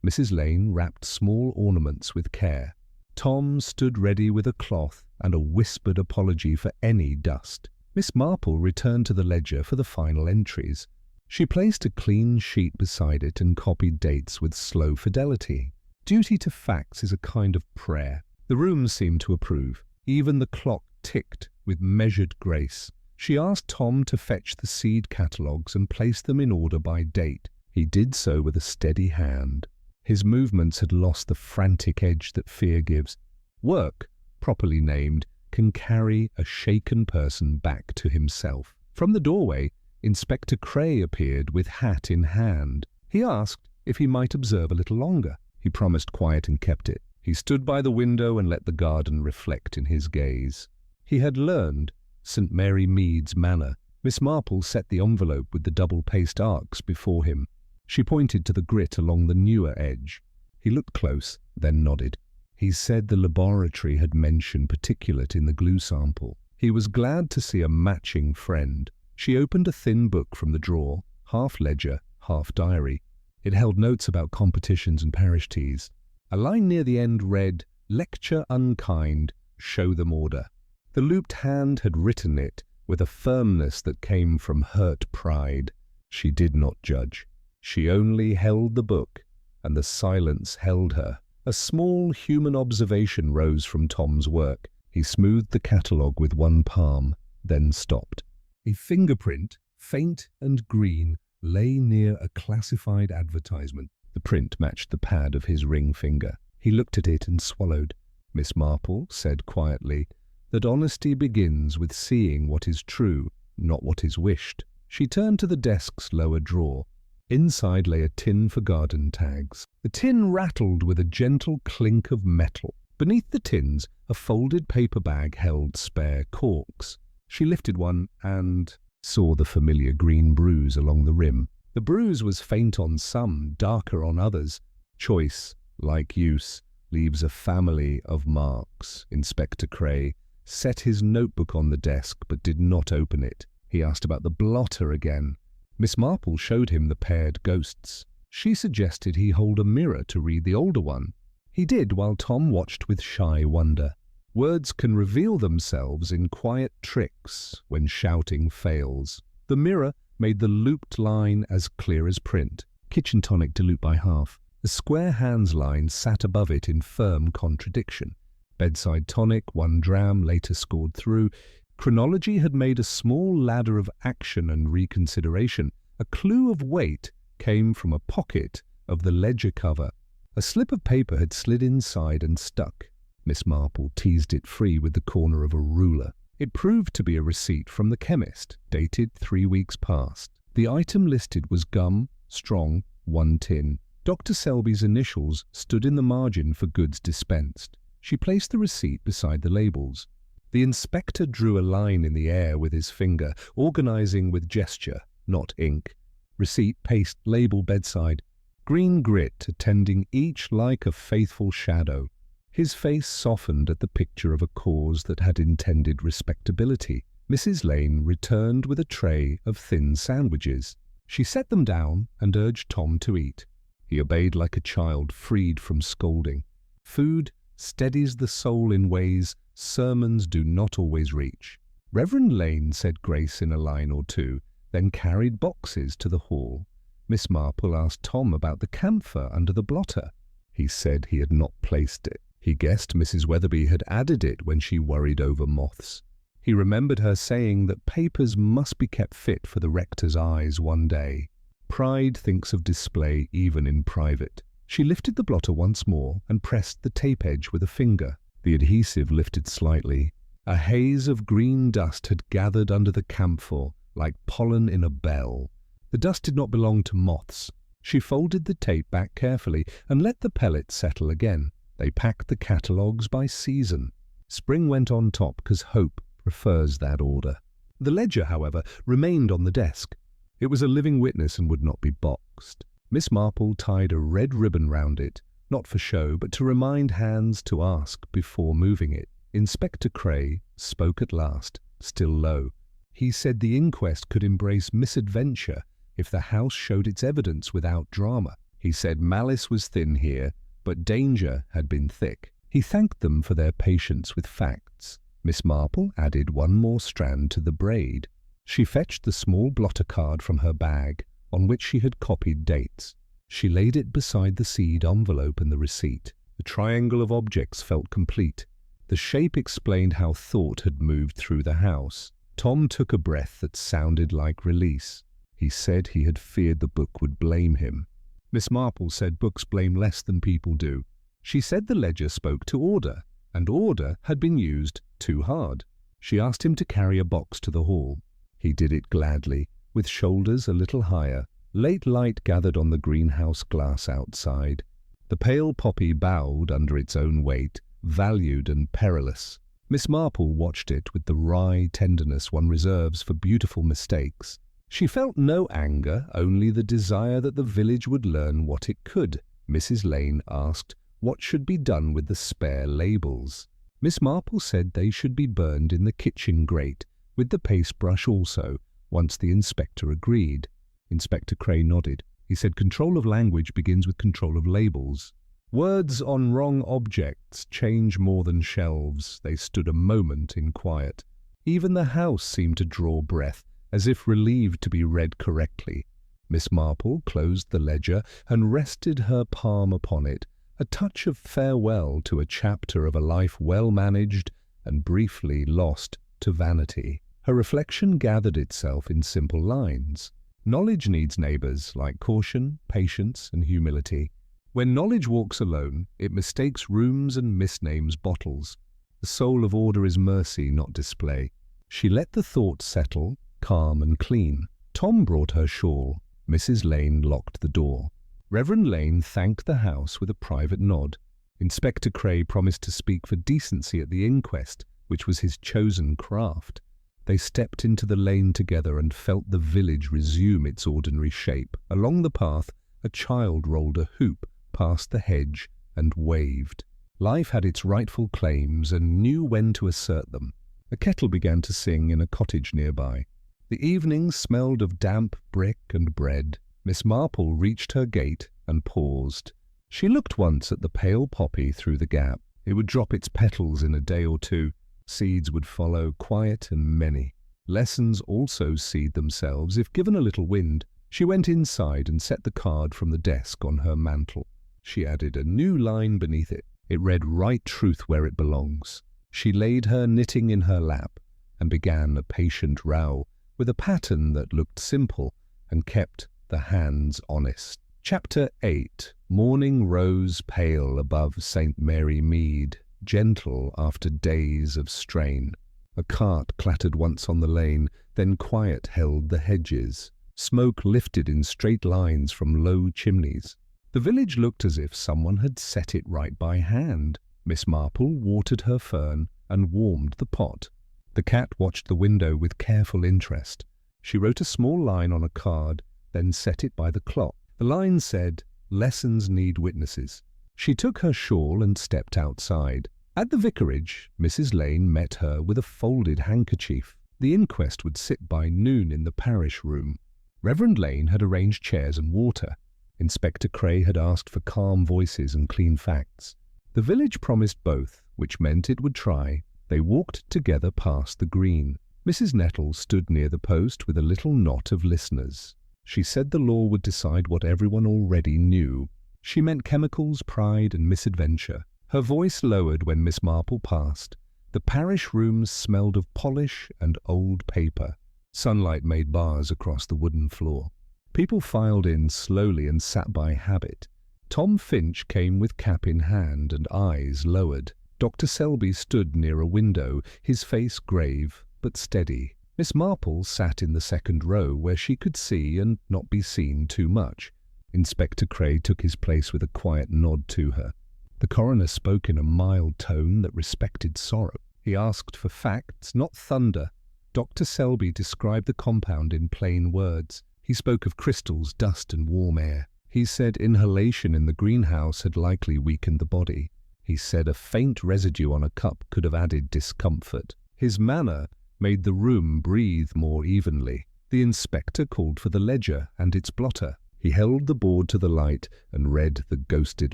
Mrs. Lane wrapped small ornaments with care. Tom stood ready with a cloth and a whispered apology for any dust. Miss Marple returned to the ledger for the final entries. She placed a clean sheet beside it and copied dates with slow fidelity. Duty to facts is a kind of prayer. The room seemed to approve. Even the clock ticked with measured grace. She asked Tom to fetch the seed catalogues and place them in order by date. He did so with a steady hand. His movements had lost the frantic edge that fear gives. Work, properly named, can carry a shaken person back to himself. From the doorway, Inspector Cray appeared with hat in hand. He asked if he might observe a little longer. He promised quiet and kept it. He stood by the window and let the garden reflect in his gaze. He had learned St. Mary Mead's manner. Miss Marple set the envelope with the double-paced arcs before him. She pointed to the grit along the newer edge. He looked close, then nodded. He said the laboratory had mentioned particulate in the glue sample. He was glad to see a matching friend. She opened a thin book from the drawer, half ledger, half diary. It held notes about competitions and parish teas. A line near the end read, "Lecture unkind, show them order." The looped hand had written it with a firmness that came from hurt pride. She did not judge. She only held the book, and the silence held her. A small human observation rose from Tom's work. He smoothed the catalogue with one palm, then stopped. A fingerprint, faint and green, lay near a classified advertisement. The print matched the pad of his ring finger. He looked at it and swallowed. Miss Marple said quietly that honesty begins with seeing what is true, not what is wished. She turned to the desk's lower drawer. Inside lay a tin for garden tags. The tin rattled with a gentle clink of metal. Beneath the tins, a folded paper bag held spare corks. She lifted one and saw the familiar green bruise along the rim. The bruise was faint on some, darker on others. Choice, like use, leaves a family of marks. Inspector Cray set his notebook on the desk but did not open it. He asked about the blotter again. Miss Marple showed him the paired ghosts. She suggested he hold a mirror to read the older one. He did, while Tom watched with shy wonder. Words can reveal themselves in quiet tricks when shouting fails. The mirror made the looped line as clear as print. Kitchen tonic dilute by half. The square hands line sat above it in firm contradiction. Bedside tonic, 1 dram, later scored through. Chronology had made a small ladder of action and reconsideration. A clue of weight came from a pocket of the ledger cover. A slip of paper had slid inside and stuck. Miss Marple teased it free with the corner of a ruler. It proved to be a receipt from the chemist, dated 3 weeks past. The item listed was gum, strong, 1 tin. Dr. Selby's initials stood in the margin for goods dispensed. She placed the receipt beside the labels. The inspector drew a line in the air with his finger, organizing with gesture, not ink. Receipt, paste, label bedside. Green grit attending each like a faithful shadow. His face softened at the picture of a cause that had intended respectability. Mrs. Lane returned with a tray of thin sandwiches. She set them down and urged Tom to eat. He obeyed like a child freed from scolding. Food steadies the soul in ways sermons do not always reach. Reverend Lane said grace in a line or two, then carried boxes to the hall. Miss Marple asked Tom about the camphor under the blotter. He said he had not placed it. He guessed Mrs. Weatherby had added it when she worried over moths. He remembered her saying that papers must be kept fit for the rector's eyes one day. Pride thinks of display even in private. She lifted the blotter once more and pressed the tape edge with a finger. The adhesive lifted slightly. A haze of green dust had gathered under the camphor like pollen in a bell. The dust did not belong to moths. She folded the tape back carefully and let the pellets settle again. They packed the catalogues by season. Spring went on top because hope prefers that order. The ledger, however, remained on the desk. It was a living witness and would not be boxed. Miss Marple tied a red ribbon round it, not for show, but to remind hands to ask before moving it. Inspector Cray spoke at last, still low. He said the inquest could embrace misadventure if the house showed its evidence without drama. He said malice was thin here, but danger had been thick. He thanked them for their patience with facts. Miss Marple added one more strand to the braid. She fetched the small blotter card from her bag, on which she had copied dates. She laid it beside the seed envelope and the receipt. The triangle of objects felt complete. The shape explained how thought had moved through the house. Tom took a breath that sounded like release. He said he had feared the book would blame him. Miss Marple said books blame less than people do. She said the ledger spoke to order, and order had been used too hard. She asked him to carry a box to the hall. He did it gladly, with shoulders a little higher. Late light gathered on the greenhouse glass outside. The pale poppy bowed under its own weight, valued and perilous. Miss Marple watched it with the wry tenderness one reserves for beautiful mistakes. She felt no anger, only the desire that the village would learn what it could. Mrs. Lane asked what should be done with the spare labels. Miss Marple said they should be burned in the kitchen grate, with the paste brush also, once the inspector agreed. Inspector Cray nodded. He said control of language begins with control of labels. Words on wrong objects change more than shelves. They stood a moment in quiet. Even the house seemed to draw breath, as if relieved to be read correctly. Miss Marple closed the ledger and rested her palm upon it, a touch of farewell to a chapter of a life well managed and briefly lost to vanity. Her reflection gathered itself in simple lines. Knowledge needs neighbours like caution, patience, and humility. When knowledge walks alone, it mistakes rooms and misnames bottles. The soul of order is mercy, not display. She let the thought settle, calm and clean. Tom brought her shawl. Mrs. Lane locked the door. Reverend Lane thanked the house with a private nod. Inspector Cray promised to speak for decency at the inquest, which was his chosen craft. They stepped into the lane together and felt the village resume its ordinary shape. Along the path, a child rolled a hoop past the hedge and waved. Life had its rightful claims and knew when to assert them. A kettle began to sing in a cottage nearby. The evening smelled of damp brick and bread. Miss Marple reached her gate and paused. She looked once at the pale poppy through the gap. It would drop its petals in a day or two. Seeds would follow, quiet and many. Lessons also seed themselves if given a little wind. She went inside and set the card from the desk on her mantle. She added a new line beneath it. It read, "Right truth where it belongs." She laid her knitting in her lap and began a patient row with a pattern that looked simple and kept the hands honest. Chapter 8. Morning rose pale above St. Mary Mead, gentle after days of strain. A cart clattered once on the lane, then quiet held the hedges. Smoke lifted in straight lines from low chimneys. The village looked as if someone had set it right by hand. Miss Marple watered her fern and warmed the pot. The cat watched the window with careful interest. She wrote a small line on a card, then set it by the clock. The line said, "Lessons need witnesses." She took her shawl and stepped outside. At the vicarage, Mrs. Lane met her with a folded handkerchief. The inquest would sit by noon in the parish room. Reverend Lane had arranged chairs and water. Inspector Cray had asked for calm voices and clean facts. The village promised both, which meant it would try. They walked together past the green. Mrs. Nettle stood near the post with a little knot of listeners. She said the law would decide what everyone already knew. She meant chemicals, pride, and misadventure. Her voice lowered when Miss Marple passed, The parish rooms smelled of polish and old paper. Sunlight made bars across the wooden floor. People filed in slowly and sat by habit. Tom Finch came with cap in hand and eyes lowered. Dr. Selby stood near a window, his face grave but steady. Miss Marple sat in the second row where she could see and not be seen too much. Inspector Cray took his place with a quiet nod to her. The coroner spoke in a mild tone that respected sorrow. He asked for facts, not thunder. Dr. Selby described the compound in plain words. He spoke of crystals, dust and warm air. He said inhalation in the greenhouse had likely weakened the body. He said a faint residue on a cup could have added discomfort. His manner made the room breathe more evenly. The inspector called for the ledger and its blotter. He held the board to the light and read the ghosted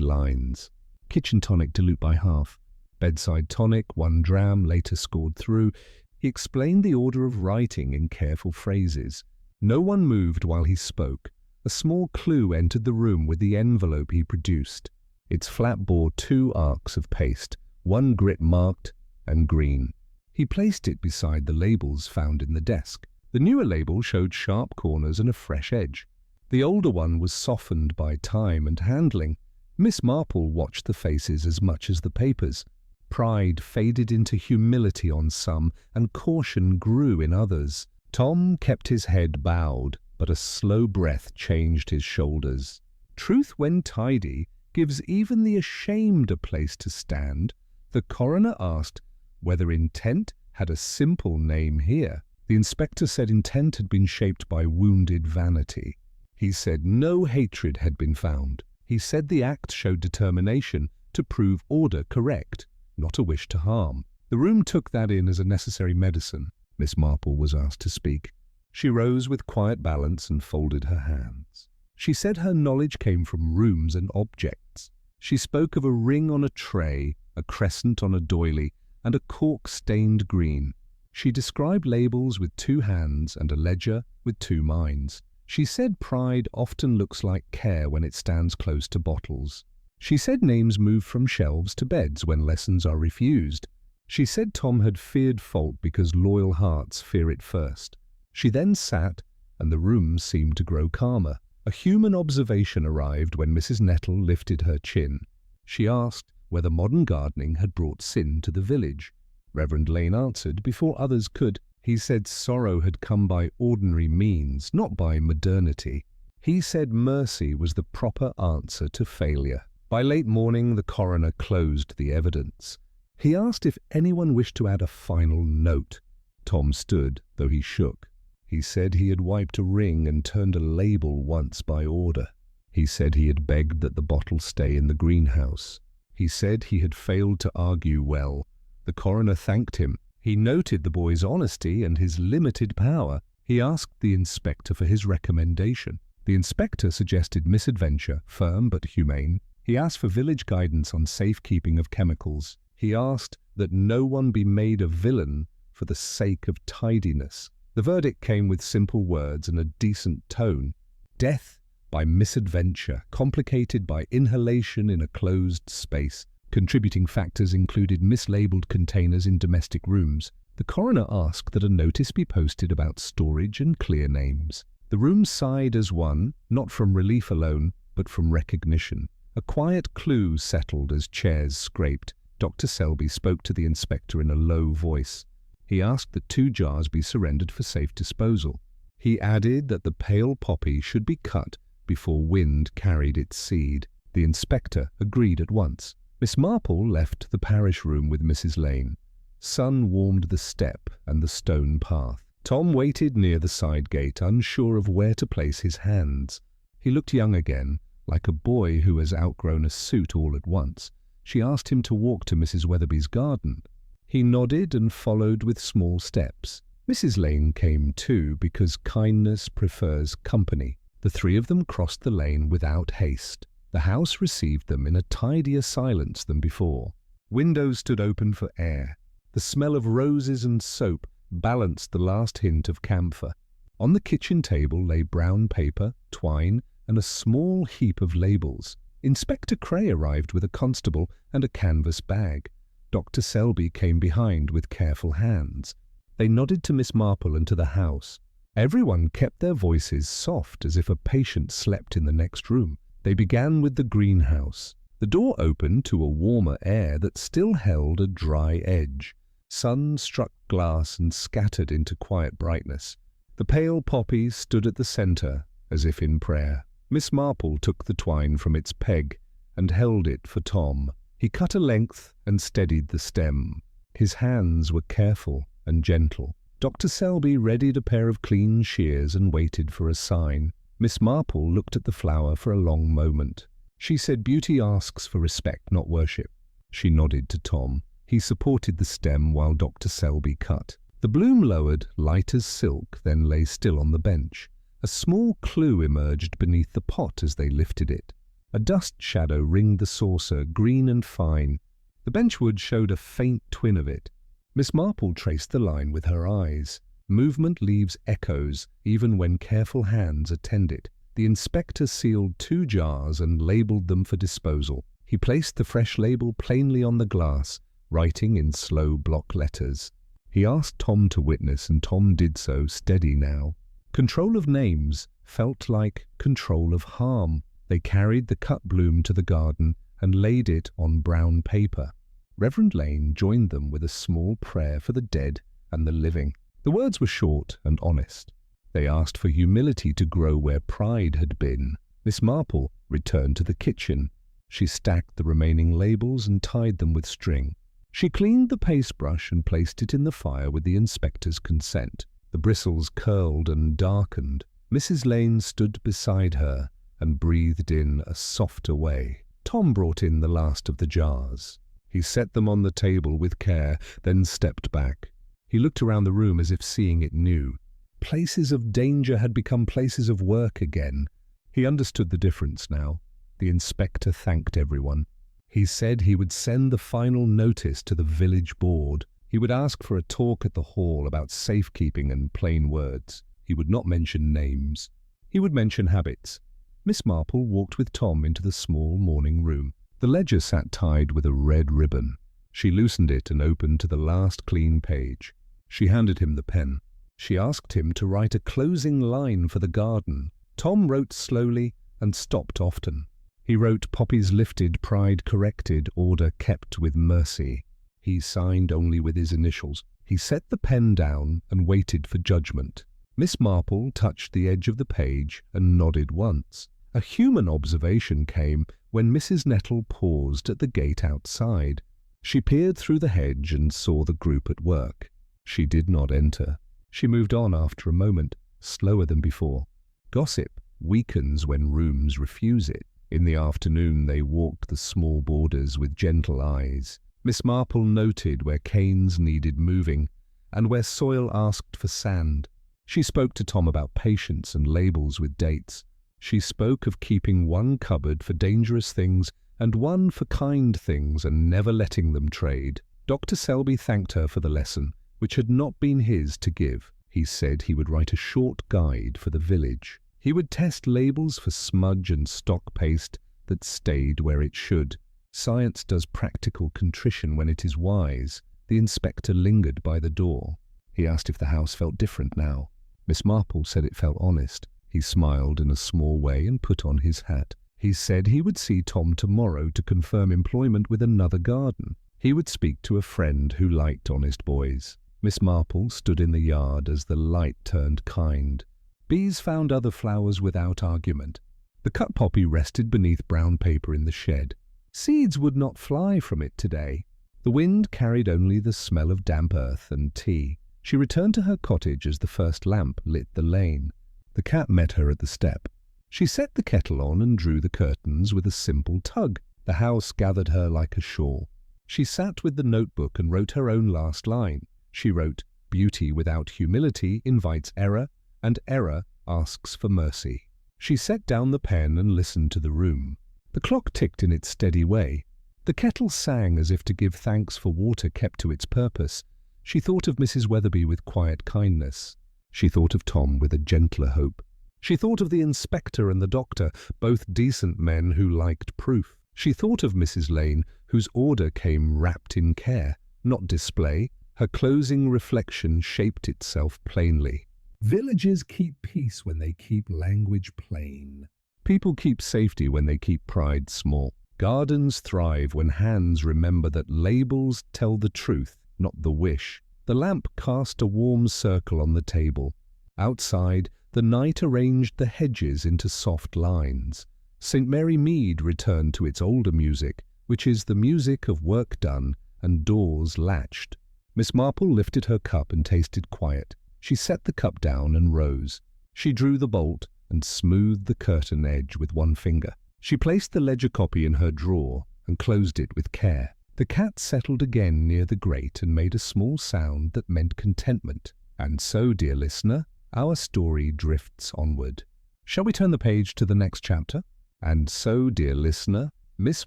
lines. Kitchen tonic dilute by half. Bedside tonic, 1 dram, later scored through. He explained the order of writing in careful phrases. No one moved while he spoke. A small clue entered the room with the envelope he produced. Its flap bore 2 arcs of paste, 1 grit marked and green. He placed it beside the labels found in the desk. The newer label showed sharp corners and a fresh edge. The older one was softened by time and handling. Miss Marple watched the faces as much as the papers. Pride faded into humility on some, and caution grew in others. Tom kept his head bowed, but a slow breath changed his shoulders. Truth, when tidy, gives even the ashamed a place to stand. The coroner asked whether intent had a simple name here. The inspector said intent had been shaped by wounded vanity. He said no hatred had been found. He said the act showed determination to prove order correct, not a wish to harm. The room took that in as a necessary medicine. Miss Marple was asked to speak. She rose with quiet balance and folded her hands. She said her knowledge came from rooms and objects. She spoke of a ring on a tray, a crescent on a doily, and a cork stained green. She described labels with 2 hands and a ledger with 2 minds. She said pride often looks like care when it stands close to bottles. She said names move from shelves to beds when lessons are refused. She said Tom had feared fault because loyal hearts fear it first. She then sat, and the room seemed to grow calmer. A human observation arrived when Mrs. Nettle lifted her chin. She asked whether modern gardening had brought sin to the village. Reverend Lane answered before others could. He said sorrow had come by ordinary means, not by modernity. He said mercy was the proper answer to failure. By late morning, the coroner closed the evidence. He asked if anyone wished to add a final note. Tom stood, though he shook. He said he had wiped a ring and turned a label once by order. He said he had begged that the bottle stay in the greenhouse. He said he had failed to argue well. The coroner thanked him. He noted the boy's honesty and his limited power. He asked the inspector for his recommendation. The inspector suggested misadventure, firm but humane. He asked for village guidance on safekeeping of chemicals. He asked that no one be made a villain for the sake of tidiness. The verdict came with simple words and a decent tone. Death by misadventure, complicated by inhalation in a closed space. Contributing factors included mislabeled containers in domestic rooms. The coroner asked that a notice be posted about storage and clear names. The room sighed as one, not from relief alone, but from recognition. A quiet clue settled as chairs scraped. Dr. Selby spoke to the inspector in a low voice. He asked that 2 jars be surrendered for safe disposal. He added that the pale poppy should be cut before wind carried its seed. The inspector agreed at once. Miss Marple left the parish room with Mrs. Lane. Sun warmed the step and the stone path. Tom waited near the side gate, unsure of where to place his hands. He looked young again, like a boy who has outgrown a suit all at once. She asked him to walk to Mrs. Weatherby's garden. He nodded and followed with small steps. Mrs. Lane came too, because kindness prefers company. The 3 of them crossed the lane without haste. The house received them in a tidier silence than before. Windows stood open for air. The smell of roses and soap balanced the last hint of camphor. On the kitchen table lay brown paper, twine, and a small heap of labels. Inspector Cray arrived with a constable and a canvas bag. Dr. Selby came behind with careful hands. They nodded to Miss Marple and to the house. Everyone kept their voices soft as if a patient slept in the next room. They began with the greenhouse. The door opened to a warmer air that still held a dry edge. Sun struck glass and scattered into quiet brightness. The pale poppies stood at the centre, as if in prayer. Miss Marple took the twine from its peg and held it for Tom. He cut a length and steadied the stem. His hands were careful and gentle. Dr. Selby readied a pair of clean shears and waited for a sign. Miss Marple looked at the flower for a long moment. She said beauty asks for respect, not worship. She nodded to Tom. He supported the stem while Dr. Selby cut. The bloom lowered, light as silk, then lay still on the bench. A small clue emerged beneath the pot as they lifted it. A dust shadow ringed the saucer, green and fine. The benchwood showed a faint twin of it. Miss Marple traced the line with her eyes. Movement leaves echoes, even when careful hands attend it. The inspector sealed 2 jars and labelled them for disposal. He placed the fresh label plainly on the glass, writing in slow block letters. He asked Tom to witness, and Tom did so, steady now. Control of names felt like control of harm. They carried the cut bloom to the garden and laid it on brown paper. Reverend Lane joined them with a small prayer for the dead and the living. The words were short and honest. They asked for humility to grow where pride had been. Miss Marple returned to the kitchen. She stacked the remaining labels and tied them with string. She cleaned the paste brush and placed it in the fire with the inspector's consent. The bristles curled and darkened. Mrs. Lane stood beside her and breathed in a softer way. Tom brought in the last of the jars. He set them on the table with care, then stepped back. He looked around the room as if seeing it new. Places of danger had become places of work again. He understood the difference now. The inspector thanked everyone. He said he would send the final notice to the village board. He would ask for a talk at the hall about safekeeping and plain words. He would not mention names. He would mention habits. Miss Marple walked with Tom into the small morning room. The ledger sat tied with a red ribbon. She loosened it and opened to the last clean page. She handed him the pen. She asked him to write a closing line for the garden. Tom wrote slowly and stopped often. He wrote poppies lifted, pride corrected, order kept with mercy. He signed only with his initials. He set the pen down and waited for judgment. Miss Marple touched the edge of the page and nodded once. A human observation came when Mrs. Nettle paused at the gate outside. She peered through the hedge and saw the group at work. She did not enter. She moved on after a moment, slower than before. Gossip weakens when rooms refuse it. In the afternoon they walked the small borders with gentle eyes. Miss Marple noted where canes needed moving and where soil asked for sand. She spoke to Tom about patience and labels with dates. She spoke of keeping one cupboard for dangerous things and one for kind things and never letting them trade. Dr. Selby thanked her for the lesson, which had not been his to give. He said he would write a short guide for the village. He would test labels for smudge and stock paste that stayed where it should. Science does practical contrition when it is wise. The inspector lingered by the door. He asked if the house felt different now. Miss Marple said it felt honest. He smiled in a small way and put on his hat. He said he would see Tom tomorrow to confirm employment with another garden. He would speak to a friend who liked honest boys. Miss Marple stood in the yard as the light turned kind. Bees found other flowers without argument. The cut poppy rested beneath brown paper in the shed. Seeds would not fly from it today. The wind carried only the smell of damp earth and tea. She returned to her cottage as the first lamp lit the lane. The cat met her at the step. She set the kettle on and drew the curtains with a simple tug. The house gathered her like a shawl. She sat with the notebook and wrote her own last line. She wrote, "Beauty without humility invites error, and error asks for mercy." She set down the pen and listened to the room. The clock ticked in its steady way. The kettle sang as if to give thanks for water kept to its purpose. She thought of Mrs. Weatherby with quiet kindness. She thought of Tom with a gentler hope. She thought of the inspector and the doctor, both decent men who liked proof. She thought of Mrs. Lane, whose order came wrapped in care, not display. Her closing reflection shaped itself plainly. Villages keep peace when they keep language plain. People keep safety when they keep pride small. Gardens thrive when hands remember that labels tell the truth, not the wish. The lamp cast a warm circle on the table. Outside, the night arranged the hedges into soft lines. St. Mary Mead returned to its older music, which is the music of work done and doors latched. Miss Marple lifted her cup and tasted quiet. She set the cup down and rose. She drew the bolt and smoothed the curtain edge with one finger. She placed the ledger copy in her drawer and closed it with care. The cat settled again near the grate and made a small sound that meant contentment. And so, dear listener, our story drifts onward. Shall we turn the page to the next chapter? And so, dear listener, Miss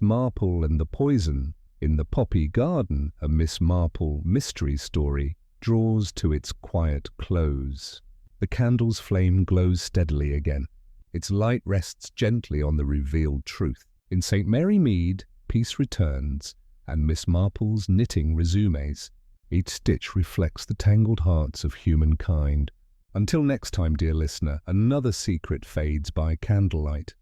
Marple and the Poison in the Poppy Garden, a Miss Marple mystery story, draws to its quiet close. The candle's flame glows steadily again. Its light rests gently on the revealed truth. In St. Mary Mead, peace returns, and Miss Marple's knitting resumes. Each stitch reflects the tangled hearts of humankind. Until next time, dear listener, another secret fades by candlelight.